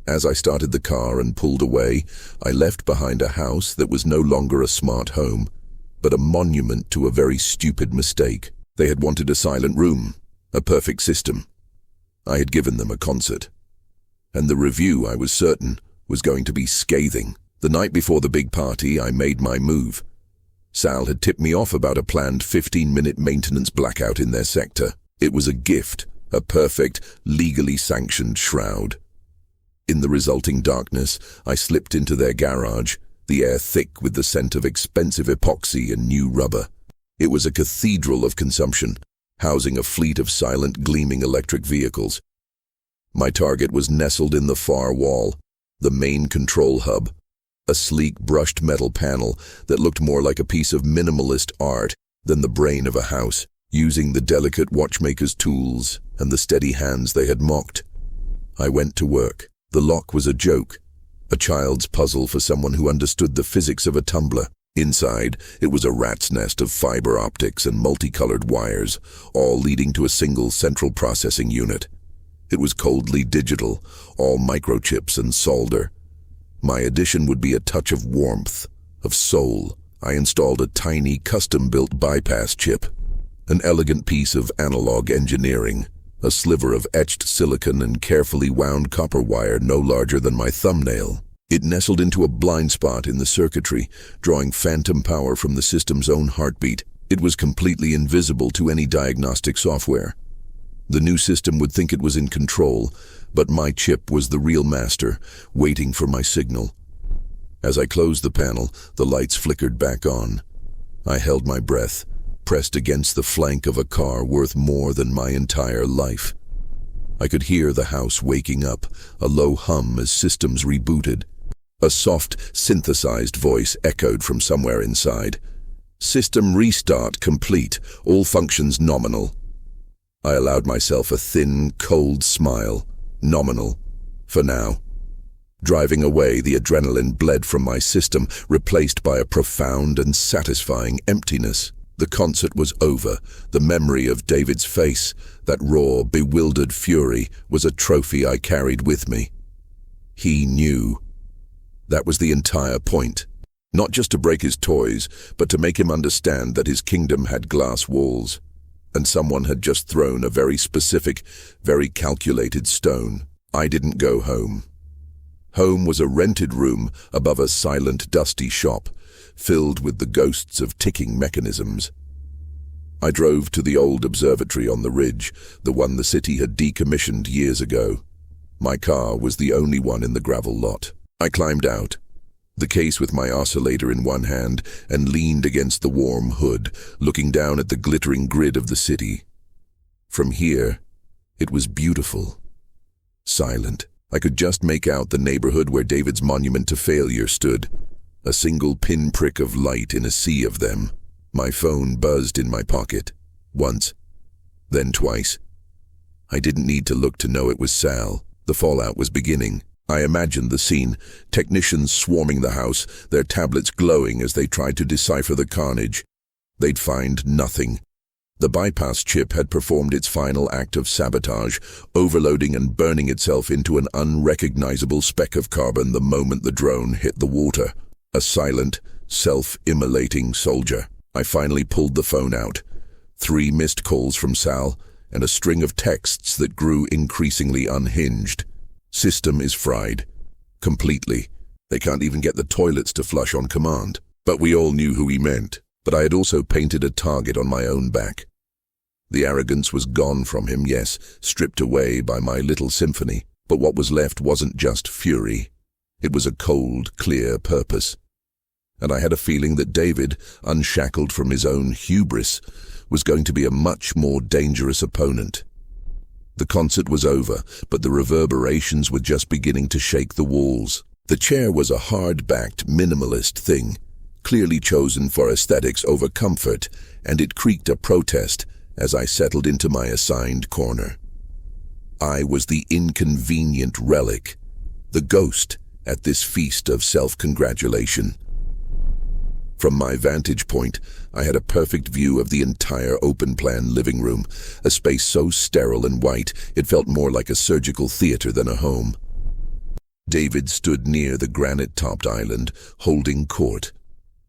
As I started the car and pulled away, I left behind a house that was no longer a smart home, but a monument to a very stupid mistake. They had wanted a silent room, a perfect system. I had given them a concert. And the review, I was certain, was going to be scathing. The night before the big party, I made my move. Sal had tipped me off about a planned 15-minute maintenance blackout in their sector. It was a gift, a perfect, legally sanctioned shroud. In the resulting darkness, I slipped into their garage, the air thick with the scent of expensive epoxy and new rubber. It was a cathedral of consumption, housing a fleet of silent, gleaming electric vehicles. My target was nestled in the far wall, the main control hub, a sleek brushed metal panel that looked more like a piece of minimalist art than the brain of a house, using the delicate watchmaker's tools and the steady hands they had mocked. I went to work. The lock was a joke, a child's puzzle for someone who understood the physics of a tumbler. Inside, it was a rat's nest of fiber optics and multicolored wires, all leading to a single central processing unit. It was coldly digital, all microchips and solder. My addition would be a touch of warmth, of soul. I installed a tiny, custom-built bypass chip, an elegant piece of analog engineering, a sliver of etched silicon and carefully wound copper wire no larger than my thumbnail. It nestled into a blind spot in the circuitry, drawing phantom power from the system's own heartbeat. It was completely invisible to any diagnostic software. The new system would think it was in control, but my chip was the real master, waiting for my signal. As I closed the panel, the lights flickered back on. I held my breath, pressed against the flank of a car worth more than my entire life. I could hear the house waking up, a low hum as systems rebooted. A soft, synthesized voice echoed from somewhere inside. "System restart complete, all functions nominal." I allowed myself a thin, cold smile. Nominal. For now. Driving away, the adrenaline bled from my system, replaced by a profound and satisfying emptiness. The concert was over. The memory of David's face, that raw, bewildered fury, was a trophy I carried with me. He knew. That was the entire point. Not just to break his toys, but to make him understand that his kingdom had glass walls. And someone had just thrown a very specific, very calculated stone. I didn't go home. Home was a rented room above a silent, dusty shop, filled with the ghosts of ticking mechanisms. I drove to the old observatory on the ridge, the one the city had decommissioned years ago. My car was the only one in the gravel lot. I climbed out, the case with my oscillator in one hand, and leaned against the warm hood, looking down at the glittering grid of the city. From here, it was beautiful. Silent. I could just make out the neighborhood where David's monument to failure stood, a single pinprick of light in a sea of them. My phone buzzed in my pocket. Once, then twice. I didn't need to look to know it was Sal. The fallout was beginning. I imagined the scene, technicians swarming the house, their tablets glowing as they tried to decipher the carnage. They'd find nothing. The bypass chip had performed its final act of sabotage, overloading and burning itself into an unrecognizable speck of carbon the moment the drone hit the water. A silent, self-immolating soldier. I finally pulled the phone out. 3 missed calls from Sal, and a string of texts that grew increasingly unhinged. System is fried. Completely. They can't even get the toilets to flush on command. But we all knew who he meant. But I had also painted a target on my own back. The arrogance was gone from him, yes, stripped away by my little symphony. But what was left wasn't just fury. It was a cold, clear purpose. And I had a feeling that David, unshackled from his own hubris, was going to be a much more dangerous opponent. The concert was over, but the reverberations were just beginning to shake the walls. The chair was a hard-backed, minimalist thing, clearly chosen for aesthetics over comfort, and it creaked a protest as I settled into my assigned corner. I was the inconvenient relic, the ghost at this feast of self-congratulation. From my vantage point, I had a perfect view of the entire open-plan living room, a space so sterile and white it felt more like a surgical theater than a home. David stood near the granite-topped island, holding court,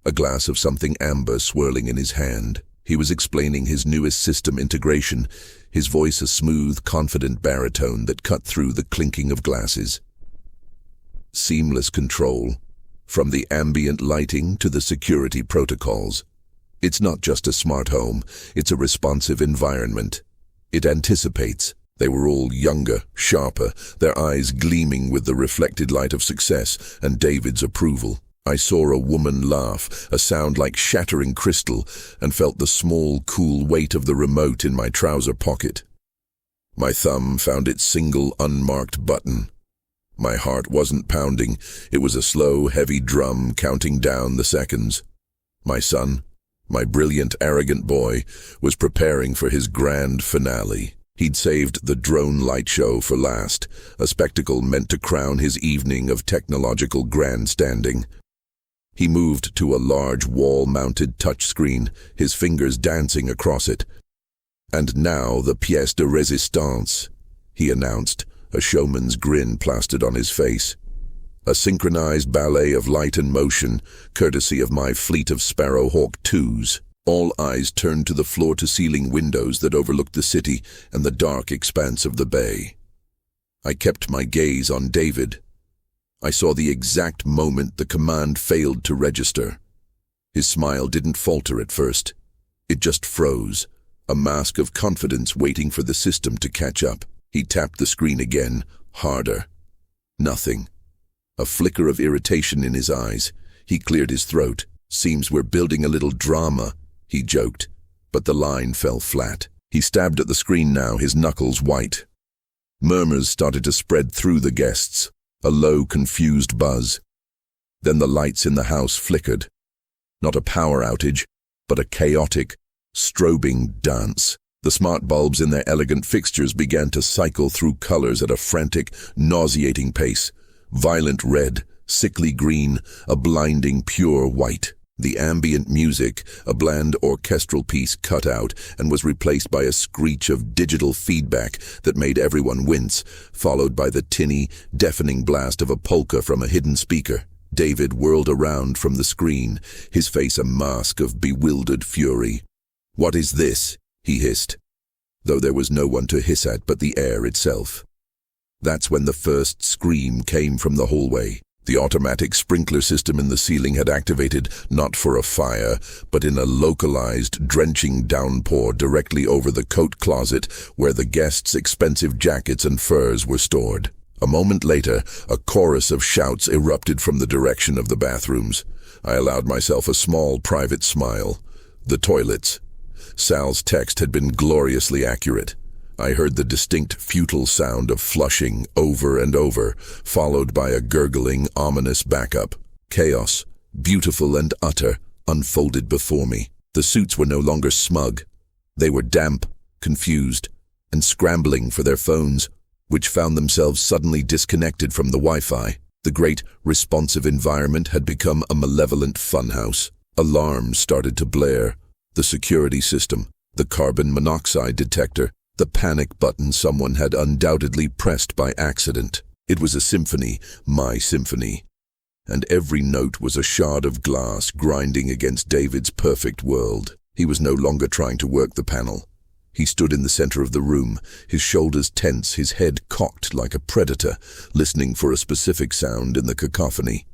a glass of something amber swirling in his hand. He was explaining his newest system integration, his voice a smooth, confident baritone that cut through the clinking of glasses. Seamless control, from the ambient lighting to the security protocols. It's not just a smart home, it's a responsive environment. It anticipates. They were all younger, sharper, their eyes gleaming with the reflected light of success and David's approval. I saw a woman laugh, a sound like shattering crystal, and felt the small, cool weight of the remote in my trouser pocket. My thumb found its single unmarked button. My heart wasn't pounding, it was a slow, heavy drum counting down the seconds. My son, my brilliant, arrogant boy, was preparing for his grand finale. He'd saved the drone light show for last, a spectacle meant to crown his evening of technological grandstanding. He moved to a large wall-mounted touchscreen, his fingers dancing across it. "And now the pièce de résistance," he announced, a showman's grin plastered on his face. A synchronized ballet of light and motion, courtesy of my fleet of Sparrowhawk 2s. All eyes turned to the floor-to-ceiling windows that overlooked the city and the dark expanse of the bay. I kept my gaze on David. I saw the exact moment the command failed to register. His smile didn't falter at first. It just froze, a mask of confidence waiting for the system to catch up. He tapped the screen again, harder. Nothing. A flicker of irritation in his eyes. He cleared his throat. "Seems we're building a little drama," he joked, but the line fell flat. He stabbed at the screen now, his knuckles white. Murmurs started to spread through the guests, a low, confused buzz. Then the lights in the house flickered. Not a power outage, but a chaotic, strobing dance. The smart bulbs in their elegant fixtures began to cycle through colors at a frantic, nauseating pace. Violent red, sickly green, a blinding pure white. The ambient music, a bland orchestral piece, cut out and was replaced by a screech of digital feedback that made everyone wince, followed by the tinny, deafening blast of a polka from a hidden speaker. David whirled around from the screen, his face a mask of bewildered fury. "What is this?" he hissed, though there was no one to hiss at but the air itself. That's when the first scream came from the hallway. The automatic sprinkler system in the ceiling had activated not for a fire, but in a localized, drenching downpour directly over the coat closet where the guests' expensive jackets and furs were stored. A moment later, a chorus of shouts erupted from the direction of the bathrooms. I allowed myself a small, private smile. The toilets. Sal's text had been gloriously accurate. I heard the distinct, futile sound of flushing over and over, followed by a gurgling, ominous backup. Chaos, beautiful and utter, unfolded before me. The suits were no longer smug. They were damp, confused, and scrambling for their phones, which found themselves suddenly disconnected from the Wi-Fi. The great, responsive environment had become a malevolent funhouse. Alarms started to blare. The security system, the carbon monoxide detector, the panic button someone had undoubtedly pressed by accident. It was a symphony, my symphony, and every note was a shard of glass grinding against David's perfect world. He was no longer trying to work the panel. He stood in the center of the room, his shoulders tense, his head cocked like a predator, listening for a specific sound in the cacophony.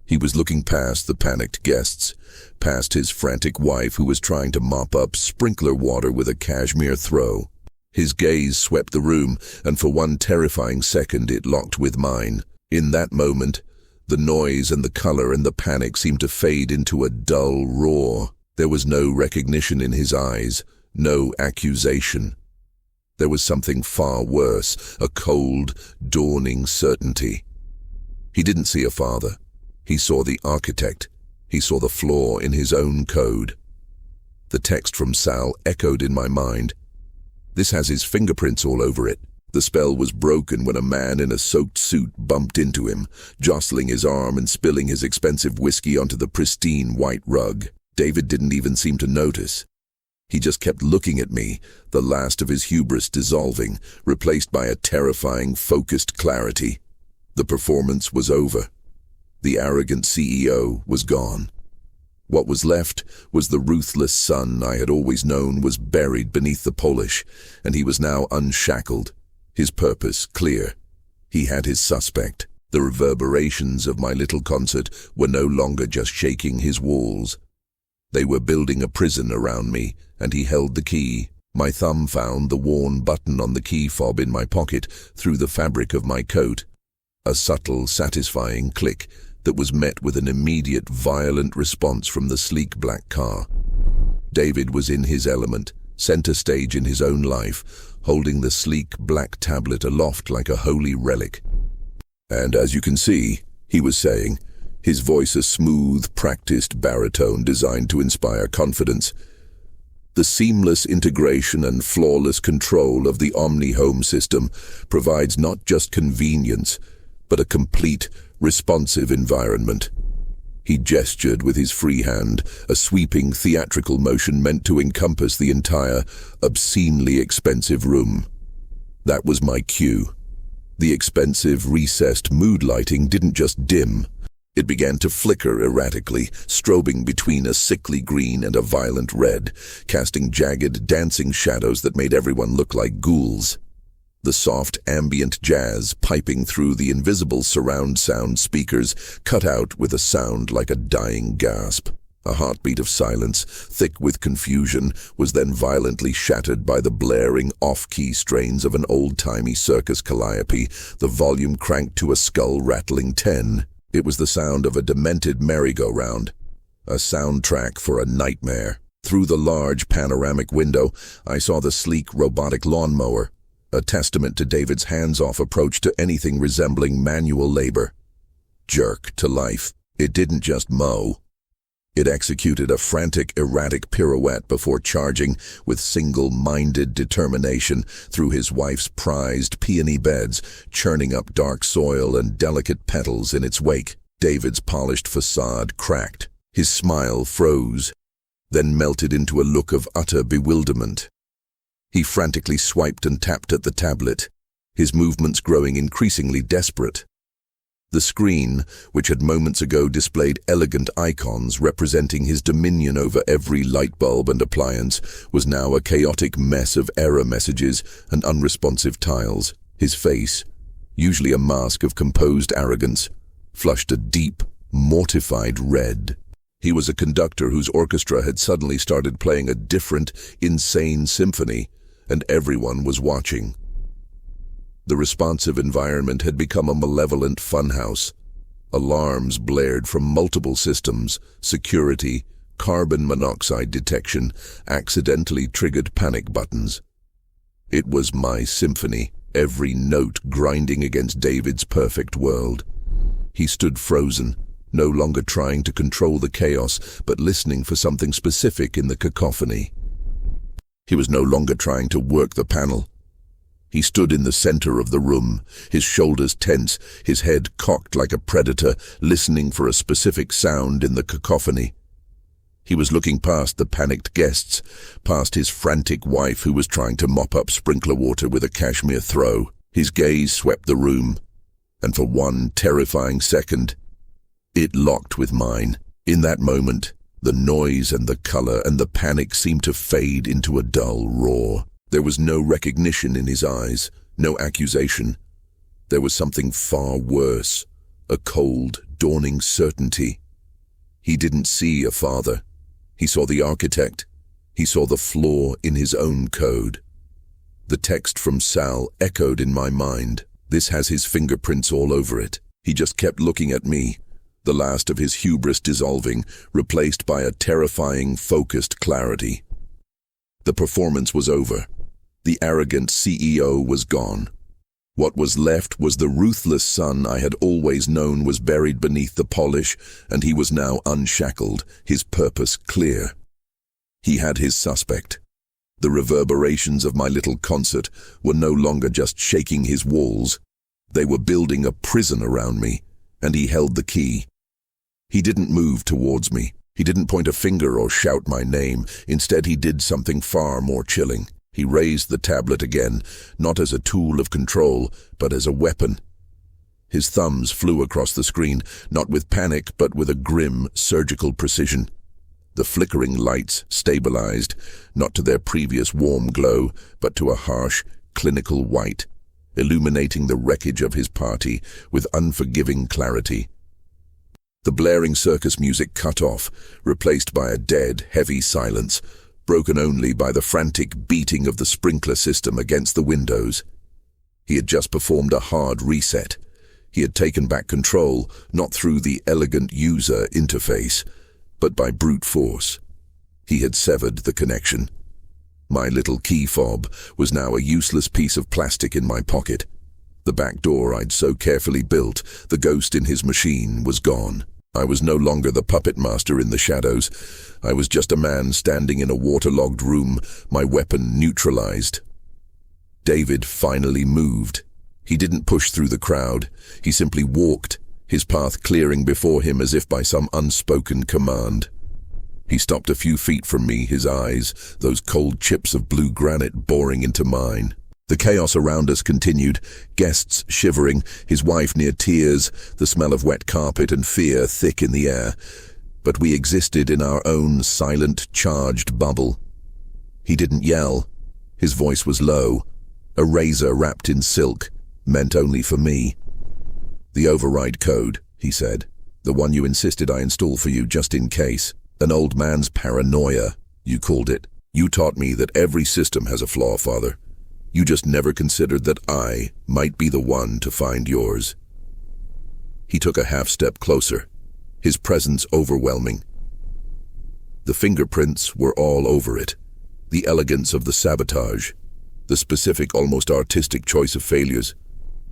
He was looking past the panicked guests, past his frantic wife who was trying to mop up sprinkler water with a cashmere throw. His gaze swept the room, and for one terrifying second it locked with mine. In that moment, the noise and the color and the panic seemed to fade into a dull roar. There was no recognition in his eyes, no accusation. There was something far worse, a cold, dawning certainty. He didn't see a father. He saw the architect. He saw the flaw in his own code. The text from Sal echoed in my mind. This has his fingerprints all over it. The spell was broken when a man in a soaked suit bumped into him, jostling his arm and spilling his expensive whiskey onto the pristine white rug. David didn't even seem to notice. He just kept looking at me, the last of his hubris dissolving, replaced by a terrifying, focused clarity. The performance was over. The arrogant CEO was gone. What was left was the ruthless son I had always known was buried beneath the polish, and he was now unshackled, his purpose clear. He had his suspect. The reverberations of my little concert were no longer just shaking his walls. They were building a prison around me, and he held the key. My thumb found the worn button on the key fob in my pocket through the fabric of my coat. A subtle, satisfying click that was met with an immediate, violent response from the sleek black car. David was in his element, center stage in his own life, holding the sleek black tablet aloft like a holy relic. "And as you can see," he was saying, his voice a smooth, practiced baritone designed to inspire confidence, "the seamless integration and flawless control of the Omni Home system provides not just convenience, but a complete, responsive environment." He gestured with his free hand, a sweeping theatrical motion meant to encompass the entire, obscenely expensive room. That was my cue. The expensive, recessed mood lighting didn't just dim. It began to flicker erratically, strobing between a sickly green and a violent red, casting jagged, dancing shadows that made everyone look like ghouls. The soft, ambient jazz piping through the invisible surround sound speakers cut out with a sound like a dying gasp. A heartbeat of silence, thick with confusion, was then violently shattered by the blaring off-key strains of an old-timey circus calliope, the volume cranked to a skull-rattling 10. It was the sound of a demented merry-go-round, a soundtrack for a nightmare. Through the large panoramic window, I saw the sleek robotic lawnmower, a testament to David's hands-off approach to anything resembling manual labor. Jerk to life. It didn't just mow. It executed a frantic, erratic pirouette before charging with single-minded determination through his wife's prized peony beds, churning up dark soil and delicate petals in its wake. David's polished facade cracked. His smile froze, then melted into a look of utter bewilderment. He frantically swiped and tapped at the tablet, his movements growing increasingly desperate. The screen, which had moments ago displayed elegant icons representing his dominion over every light bulb and appliance, was now a chaotic mess of error messages and unresponsive tiles. His face, usually a mask of composed arrogance, flushed a deep, mortified red. He was a conductor whose orchestra had suddenly started playing a different, insane symphony, and everyone was watching. The responsive environment had become a malevolent funhouse. Alarms blared from multiple systems, security, carbon monoxide detection, accidentally triggered panic buttons. It was my symphony, every note grinding against David's perfect world. He stood frozen, no longer trying to control the chaos, but listening for something specific in the cacophony. He was no longer trying to work the panel. He stood in the center of the room, his shoulders tense, his head cocked like a predator, listening for a specific sound in the cacophony. He was looking past the panicked guests, past his frantic wife who was trying to mop up sprinkler water with a cashmere throw. His gaze swept the room, and for one terrifying second, it locked with mine. In that moment, the noise and the color and the panic seemed to fade into a dull roar. There was no recognition in his eyes, no accusation. There was something far worse, a cold, dawning certainty. He didn't see a father. He saw the architect. He saw the flaw in his own code. The text from Sal echoed in my mind. This has his fingerprints all over it. He just kept looking at me, the last of his hubris dissolving, replaced by a terrifying, focused clarity. The performance was over. The arrogant CEO was gone. What was left was the ruthless son I had always known was buried beneath the polish, and he was now unshackled, his purpose clear. He had his suspect. The reverberations of my little concert were no longer just shaking his walls. They were building a prison around me, and he held the key. He didn't move towards me. He didn't point a finger or shout my name. Instead, he did something far more chilling. He raised the tablet again, not as a tool of control, but as a weapon. His thumbs flew across the screen, not with panic, but with a grim, surgical precision. The flickering lights stabilized, not to their previous warm glow, but to a harsh, clinical white, illuminating the wreckage of his party with unforgiving clarity. The blaring circus music cut off, replaced by a dead, heavy silence, broken only by the frantic beating of the sprinkler system against the windows. He had just performed a hard reset. He had taken back control, not through the elegant user interface, but by brute force. He had severed the connection. My little key fob was now a useless piece of plastic in my pocket. The back door I'd so carefully built, the ghost in his machine, was gone. I was no longer the puppet master in the shadows. I was just a man standing in a waterlogged room, my weapon neutralized. David finally moved. He didn't push through the crowd. He simply walked, his path clearing before him as if by some unspoken command. He stopped a few feet from me, his eyes, those cold chips of blue granite, boring into mine. The chaos around us continued, guests shivering, his wife near tears, the smell of wet carpet and fear thick in the air. But we existed in our own silent, charged bubble. He didn't yell. His voice was low, a razor wrapped in silk, meant only for me. "The override code," he said. "The one you insisted I install for you just in case. An old man's paranoia, you called it. You taught me that every system has a flaw, Father. You just never considered that I might be the one to find yours." He took a half-step closer, his presence overwhelming. The fingerprints were all over it, the elegance of the sabotage, the specific, almost artistic choice of failures.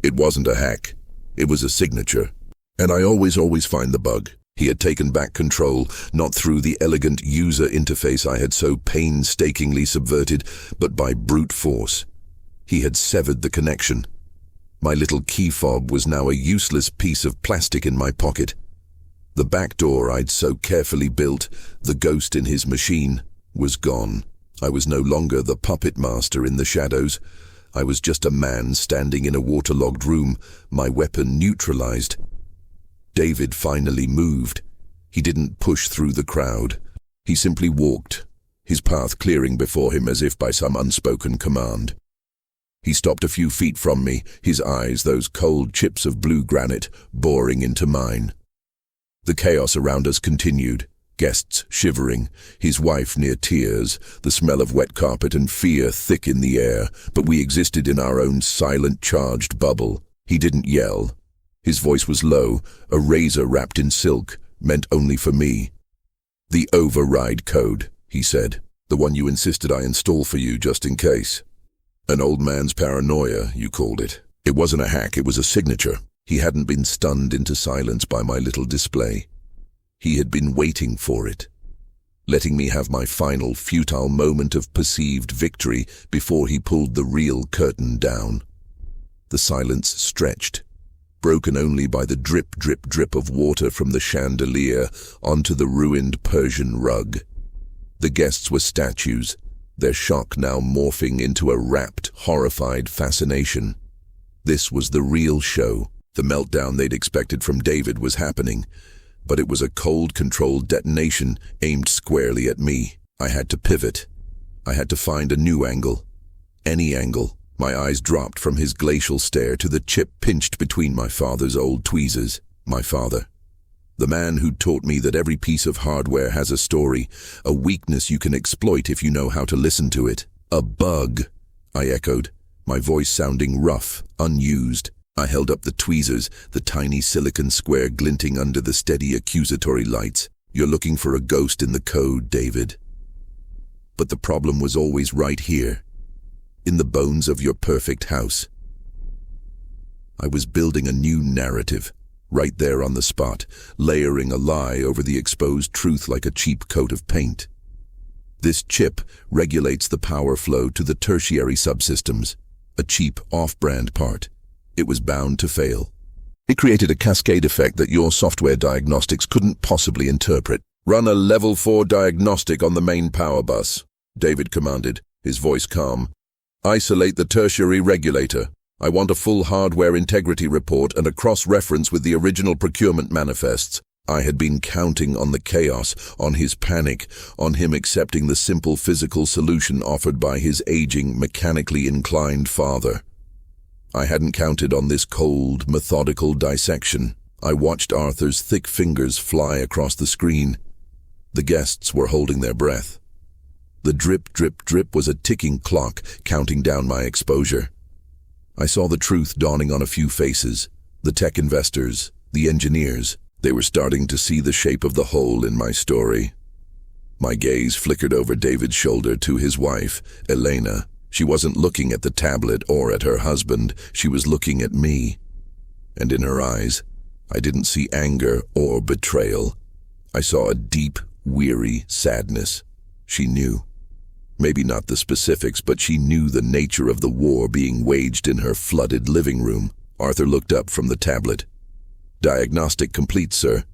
It wasn't a hack, it was a signature. And I always find the bug. He had taken back control, not through the elegant user interface I had so painstakingly subverted, but by brute force. He had severed the connection. My little key fob was now a useless piece of plastic in my pocket. The back door I'd so carefully built, the ghost in his machine, was gone. I was no longer the puppet master in the shadows. I was just a man standing in a waterlogged room, my weapon neutralized. David finally moved. He didn't push through the crowd. He simply walked, his path clearing before him as if by some unspoken command. He stopped a few feet from me, his eyes, those cold chips of blue granite, boring into mine. The chaos around us continued, guests shivering, his wife near tears, the smell of wet carpet and fear thick in the air, but we existed in our own silent, charged bubble. He didn't yell. His voice was low, a razor wrapped in silk, meant only for me. "The override code," he said, "the one you insisted I install for you just in case. An old man's paranoia, you called it. It wasn't a hack, it was a signature." He hadn't been stunned into silence by my little display. He had been waiting for it, letting me have my final, futile moment of perceived victory before he pulled the real curtain down. The silence stretched, broken only by the drip, drip, drip of water from the chandelier onto the ruined Persian rug. The guests were statues, their shock now morphing into a rapt, horrified fascination. This was the real show. The meltdown they'd expected from David was happening, but it was a cold, controlled detonation aimed squarely at me. I had to pivot. I had to find a new angle. Any angle. My eyes dropped from his glacial stare to the chip pinched between my father's old tweezers. My father. The man who taught me that every piece of hardware has a story, a weakness you can exploit if you know how to listen to it. A bug, I echoed, my voice sounding rough, unused. I held up the tweezers, the tiny silicon square glinting under the steady accusatory lights. You're looking for a ghost in the code, David. But the problem was always right here, in the bones of your perfect house. I was building a new narrative, right there on the spot, layering a lie over the exposed truth like a cheap coat of paint. This chip regulates the power flow to the tertiary subsystems, a cheap off-brand part. It was bound to fail. It created a cascade effect that your software diagnostics couldn't possibly interpret. Run a level 4 diagnostic on the main power bus, David commanded, his voice calm. Isolate the tertiary regulator. I want a full hardware integrity report and a cross-reference with the original procurement manifests. I had been counting on the chaos, on his panic, on him accepting the simple physical solution offered by his aging, mechanically inclined father. I hadn't counted on this cold, methodical dissection. I watched Arthur's thick fingers fly across the screen. The guests were holding their breath. The drip, drip, drip was a ticking clock, counting down my exposure. I saw the truth dawning on a few faces, the tech investors, the engineers. They were starting to see the shape of the hole in my story. My gaze flickered over David's shoulder to his wife, Elena. She wasn't looking at the tablet or at her husband, she was looking at me. And in her eyes, I didn't see anger or betrayal. I saw a deep, weary sadness. She knew. Maybe not the specifics, but she knew the nature of the war being waged in her flooded living room. Arthur looked up from the tablet. Diagnostic complete, sir.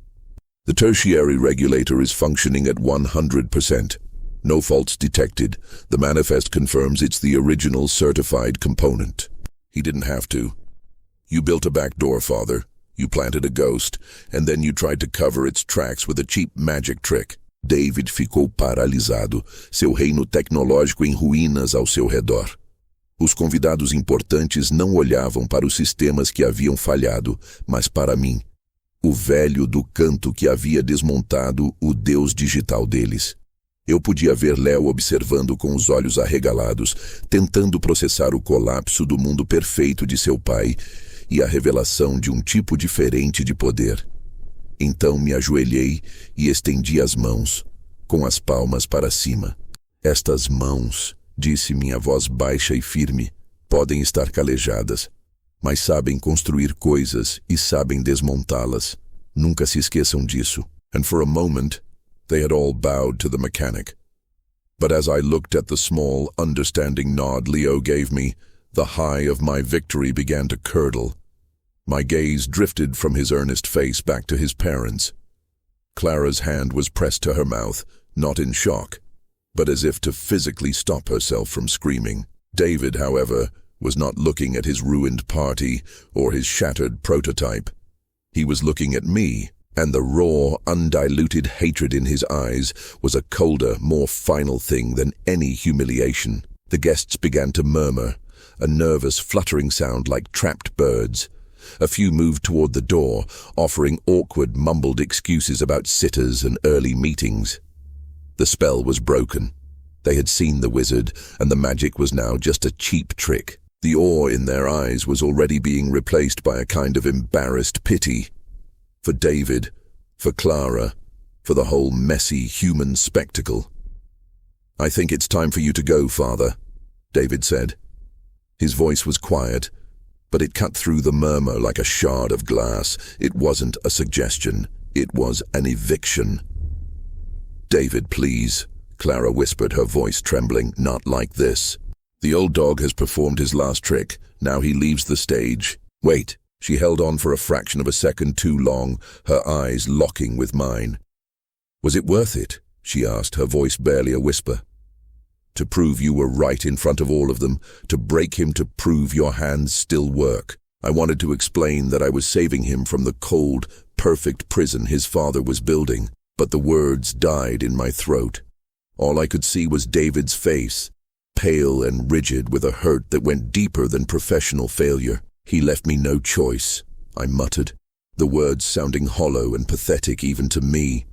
The tertiary regulator is functioning at 100%. No faults detected. The manifest confirms it's the original certified component. He didn't have to. You built a back door, Father. You planted a ghost, and then you tried to cover its tracks with a cheap magic trick. David ficou paralisado, seu reino tecnológico em ruínas ao seu redor. Os convidados importantes não olhavam para os sistemas que haviam falhado, mas para mim, o velho do canto que havia desmontado o Deus digital deles. Eu podia ver Léo observando com os olhos arregalados, tentando processar o colapso do mundo perfeito de seu pai e a revelação de um tipo diferente de poder. Então me ajoelhei e estendi as mãos, com as palmas para cima. Estas mãos, disse minha voz baixa e firme, podem estar calejadas, mas sabem construir coisas e sabem desmontá-las. Nunca se esqueçam disso. And for a moment, they had all bowed to the mechanic. But as I looked at the small, understanding nod Leo gave me, the high of my victory began to curdle. My gaze drifted from his earnest face back to his parents. Clara's hand was pressed to her mouth, not in shock, but as if to physically stop herself from screaming. David, however, was not looking at his ruined party or his shattered prototype. He was looking at me, and the raw, undiluted hatred in his eyes was a colder, more final thing than any humiliation. The guests began to murmur, a nervous, fluttering sound like trapped birds. A few moved toward the door, offering awkward, mumbled excuses about sitters and early meetings. The spell was broken. They had seen the wizard, and the magic was now just a cheap trick. The awe in their eyes was already being replaced by a kind of embarrassed pity. For David, for Clara, for the whole messy human spectacle. I think it's time for you to go, Father, David said. His voice was quiet, but it cut through the murmur like a shard of glass. It wasn't a suggestion. It was an eviction. David, please, Clara whispered, her voice trembling. Not like this. The old dog has performed his last trick. Now he leaves the stage. Wait. She held on for a fraction of a second too long, her eyes locking with mine. Was it worth it? She asked, her voice barely a whisper. To prove you were right in front of all of them, to break him, to prove your hands still work. I wanted to explain that I was saving him from the cold, perfect prison his father was building, but the words died in my throat. All I could see was David's face, pale and rigid with a hurt that went deeper than professional failure. He left me no choice, I muttered. the words sounding hollow and pathetic even to me.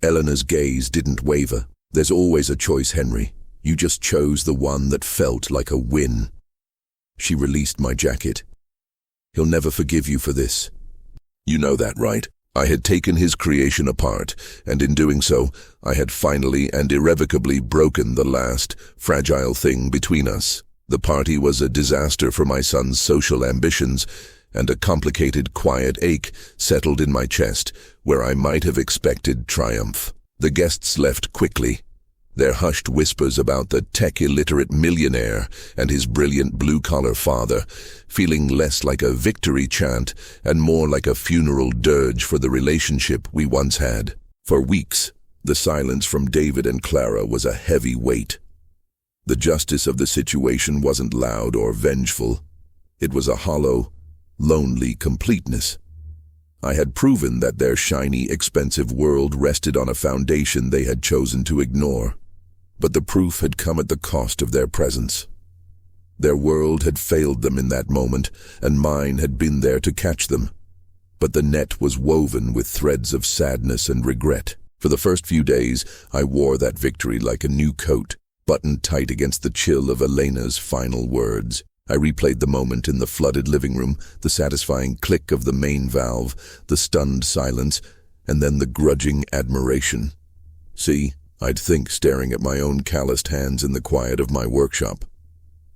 Eleanor's gaze didn't waver. "There's always a choice, Henry. You just chose the one that felt like a win." She released my jacket. "He'll never forgive you for this. You know that, right?" I had taken his creation apart, and in doing so, I had finally and irrevocably broken the last, fragile thing between us. The party was a disaster for my son's social ambitions, and a complicated, quiet ache settled in my chest, where I might have expected triumph. The guests left quickly, their hushed whispers about the tech-illiterate millionaire and his brilliant blue-collar father, feeling less like a victory chant and more like a funeral dirge for the relationship we once had. For weeks, the silence from David and Clara was a heavy weight. The justice of the situation wasn't loud or vengeful. It was a hollow, lonely completeness. I had proven that their shiny, expensive world rested on a foundation they had chosen to ignore. But the proof had come at the cost of their presence. Their world had failed them in that moment, and mine had been there to catch them. But the net was woven with threads of sadness and regret. For the first few days, I wore that victory like a new coat, buttoned tight against the chill of Elena's final words. I replayed the moment in the flooded living room, the satisfying click of the main valve, the stunned silence, and then the grudging admiration. See, I'd think, staring at my own calloused hands in the quiet of my workshop.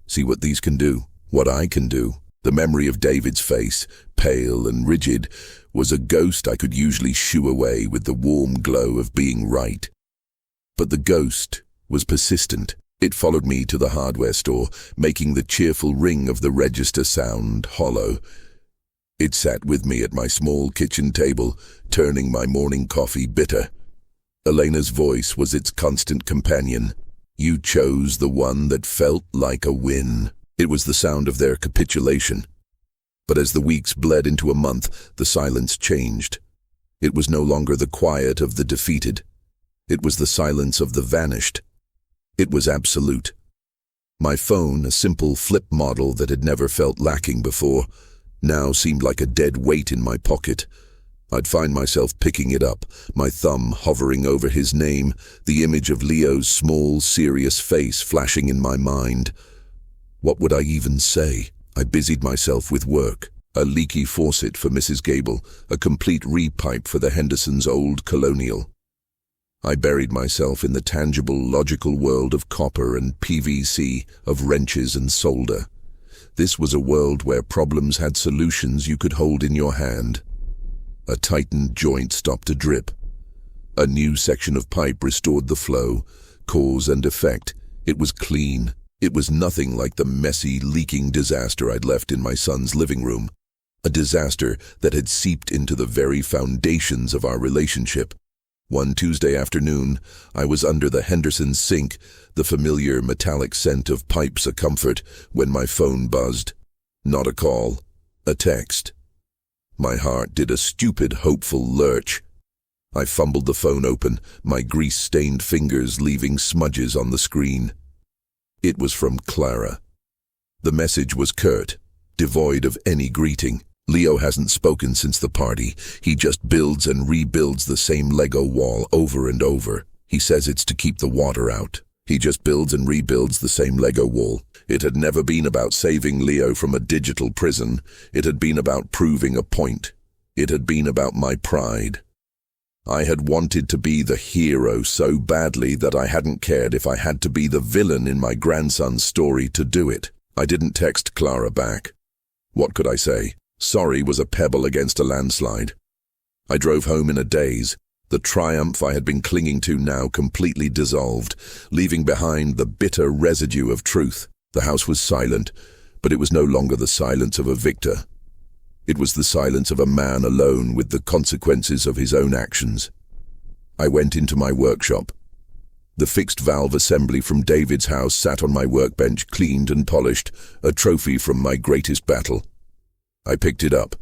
See what these can do, what I can do. The memory of David's face, pale and rigid, was a ghost I could usually shoo away with the warm glow of being right. But the ghost was persistent. It followed me to the hardware store, making the cheerful ring of the register sound hollow. It sat with me at my small kitchen table, turning my morning coffee bitter. Elena's voice was its constant companion. You chose the one that felt like a win. It was the sound of their capitulation. But as the weeks bled into a month, the silence changed. It was no longer the quiet of the defeated. It was the silence of the vanished. It was absolute. My phone, a simple flip model that had never felt lacking before, now seemed like a dead weight in my pocket. I'd find myself picking it up, my thumb hovering over his name, the image of Leo's small, serious face flashing in my mind. What would I even say? I busied myself with work. A leaky faucet for Mrs. Gable, a complete repipe for the Hendersons' old colonial. I buried myself in the tangible, logical world of copper and PVC, of wrenches and solder. This was a world where problems had solutions you could hold in your hand. A tightened joint stopped a drip. A new section of pipe restored the flow, cause and effect. It was clean. It was nothing like the messy, leaking disaster I'd left in my son's living room. A disaster that had seeped into the very foundations of our relationship. One Tuesday afternoon, I was under the Henderson sink, the familiar metallic scent of pipes a comfort, when my phone buzzed. Not a call, a text. My heart did a stupid, hopeful lurch. I fumbled the phone open, my grease-stained fingers leaving smudges on the screen. It was from Clara. The message was curt, devoid of any greeting. Leo hasn't spoken since the party. He just builds and rebuilds the same Lego wall over and over. He says it's to keep the water out. He just builds and rebuilds the same Lego wall. It had never been about saving Leo from a digital prison. It had been about proving a point. It had been about my pride. I had wanted to be the hero so badly that I hadn't cared if I had to be the villain in my grandson's story to do it. I didn't text Clara back. What could I say? Sorry was a pebble against a landslide. I drove home in a daze, the triumph I had been clinging to now completely dissolved, leaving behind the bitter residue of truth. The house was silent, but it was no longer the silence of a victor. It was the silence of a man alone with the consequences of his own actions. I went into my workshop. The fixed valve assembly from David's house sat on my workbench, cleaned and polished, a trophy from my greatest battle. I picked it up.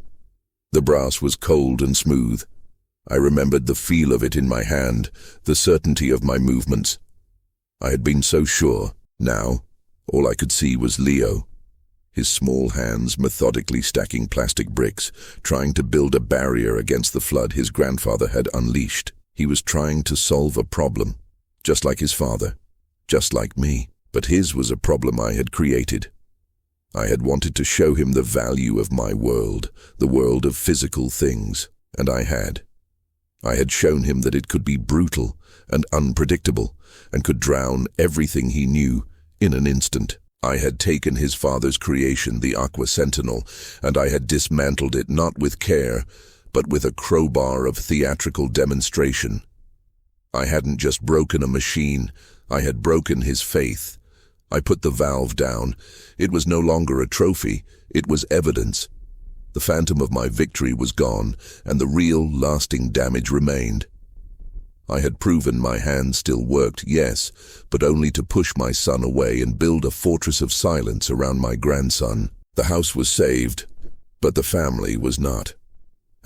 The brass was cold and smooth. I remembered the feel of it in my hand, the certainty of my movements. I had been so sure. Now, all I could see was Leo. his small hands methodically stacking plastic bricks, trying to build a barrier against the flood his grandfather had unleashed. He was trying to solve a problem, just like his father, just like me. But his was a problem I had created. I had wanted to show him the value of my world, the world of physical things, and I had. I had shown him that it could be brutal and unpredictable, and could drown everything he knew in an instant. I had taken his father's creation, the Aqua Sentinel, and I had dismantled it not with care, but with a crowbar of theatrical demonstration. I hadn't just broken a machine, I had broken his faith. I put the valve down. It was no longer a trophy, it was evidence. The phantom of my victory was gone, and the real, lasting damage remained. I had proven my hand still worked, yes, but only to push my son away and build a fortress of silence around my grandson. The house was saved, but the family was not.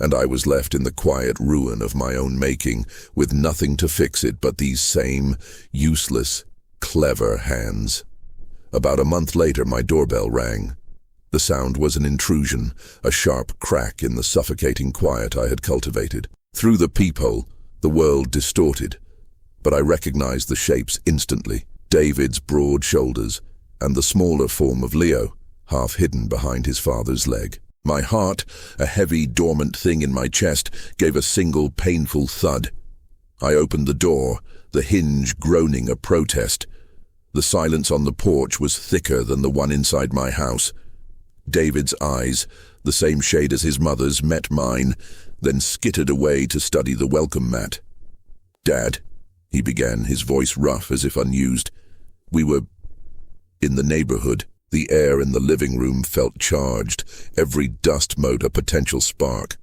And I was left in the quiet ruin of my own making, with nothing to fix it but these same, useless, clever hands. About a month later, my doorbell rang. The sound was an intrusion, a sharp crack in the suffocating quiet I had cultivated. Through the peephole, the world distorted, but I recognized the shapes instantly. David's broad shoulders, and the smaller form of Leo, half hidden behind his father's leg. My heart, a heavy, dormant thing in my chest, gave a single painful thud. I opened the door, the hinge groaning a protest. The silence on the porch was thicker than the one inside my house. David's eyes, the same shade as his mother's, met mine, then skittered away to study the welcome mat. "Dad," he began, his voice rough as if unused. "We were in the neighborhood." The air in the living room felt charged, every dust mote a potential spark.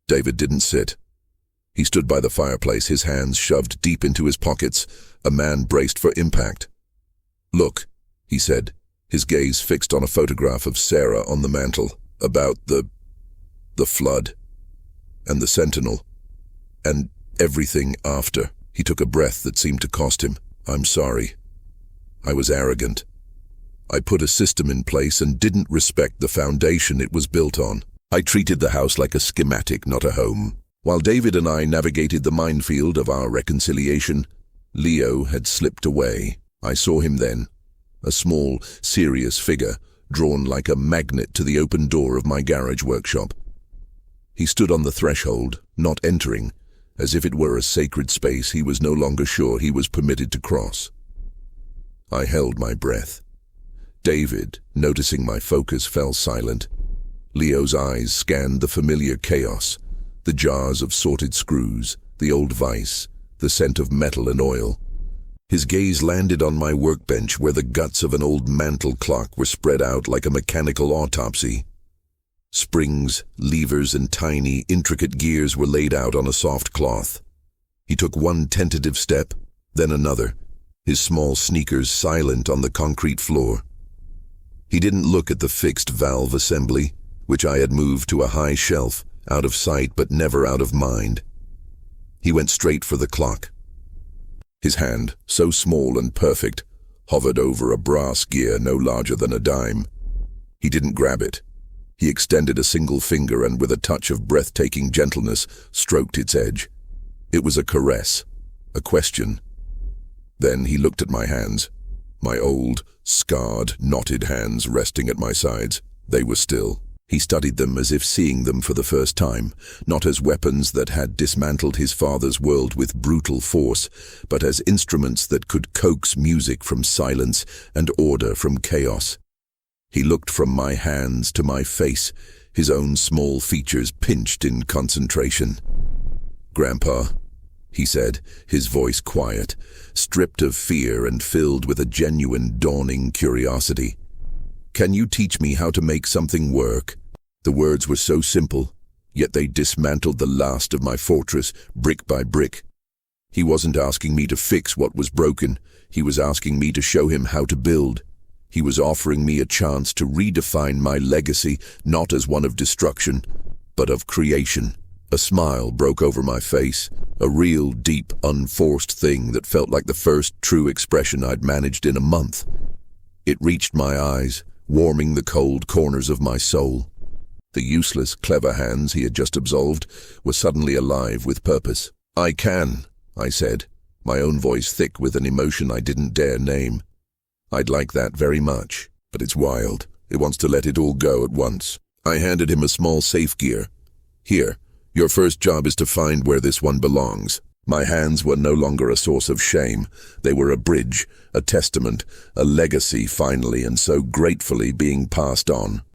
David didn't sit. He stood by the fireplace, his hands shoved deep into his pockets, a man braced for impact. "Look," he said, his gaze fixed on a photograph of Sarah on the mantel, "about the flood, and the Sentinel, and everything after." He took a breath that seemed to cost him. "I'm sorry. I was arrogant. I put a system in place and didn't respect the foundation it was built on. I treated the house like a schematic, not a home." While David and I navigated the minefield of our reconciliation, Leo had slipped away. I saw him then, a small, serious figure, drawn like a magnet to the open door of my garage workshop. He stood on the threshold, not entering, as if it were a sacred space he was no longer sure he was permitted to cross. I held my breath. David, noticing my focus, fell silent. Leo's eyes scanned the familiar chaos, the jars of sorted screws, the old vise, the scent of metal and oil. His gaze landed on my workbench where the guts of an old mantel clock were spread out like a mechanical autopsy. Springs, levers, and tiny, intricate gears were laid out on a soft cloth. He took one tentative step, then another, his small sneakers silent on the concrete floor. He didn't look at the fixed valve assembly, which I had moved to a high shelf, out of sight but never out of mind. He went straight for the clock. His hand, so small and perfect, hovered over a brass gear no larger than a dime. He didn't grab it. He extended a single finger and, with a touch of breathtaking gentleness, stroked its edge. It was a caress, a question. Then he looked at my hands, my old, scarred, knotted hands resting at my sides. They were still. He studied them as if seeing them for the first time, not as weapons that had dismantled his father's world with brutal force, but as instruments that could coax music from silence and order from chaos. He looked from my hands to my face, his own small features pinched in concentration. "Grandpa," he said, his voice quiet, stripped of fear and filled with a genuine dawning curiosity. "Can you teach me how to make something work?" The words were so simple, yet they dismantled the last of my fortress, brick by brick. He wasn't asking me to fix what was broken. He was asking me to show him how to build. He was offering me a chance to redefine my legacy, not as one of destruction, but of creation. A smile broke over my face, a real, deep, unforced thing that felt like the first true expression I'd managed in a month. It reached my eyes, warming the cold corners of my soul. The useless, clever hands he had just absolved were suddenly alive with purpose. "I can," I said, my own voice thick with an emotion I didn't dare name. "I'd like that very much, but it's wild. It wants to let it all go at once." I handed him a small safe gear. "Here, your first job is to find where this one belongs." My hands were no longer a source of shame. They were a bridge, a testament, a legacy finally and so gratefully being passed on.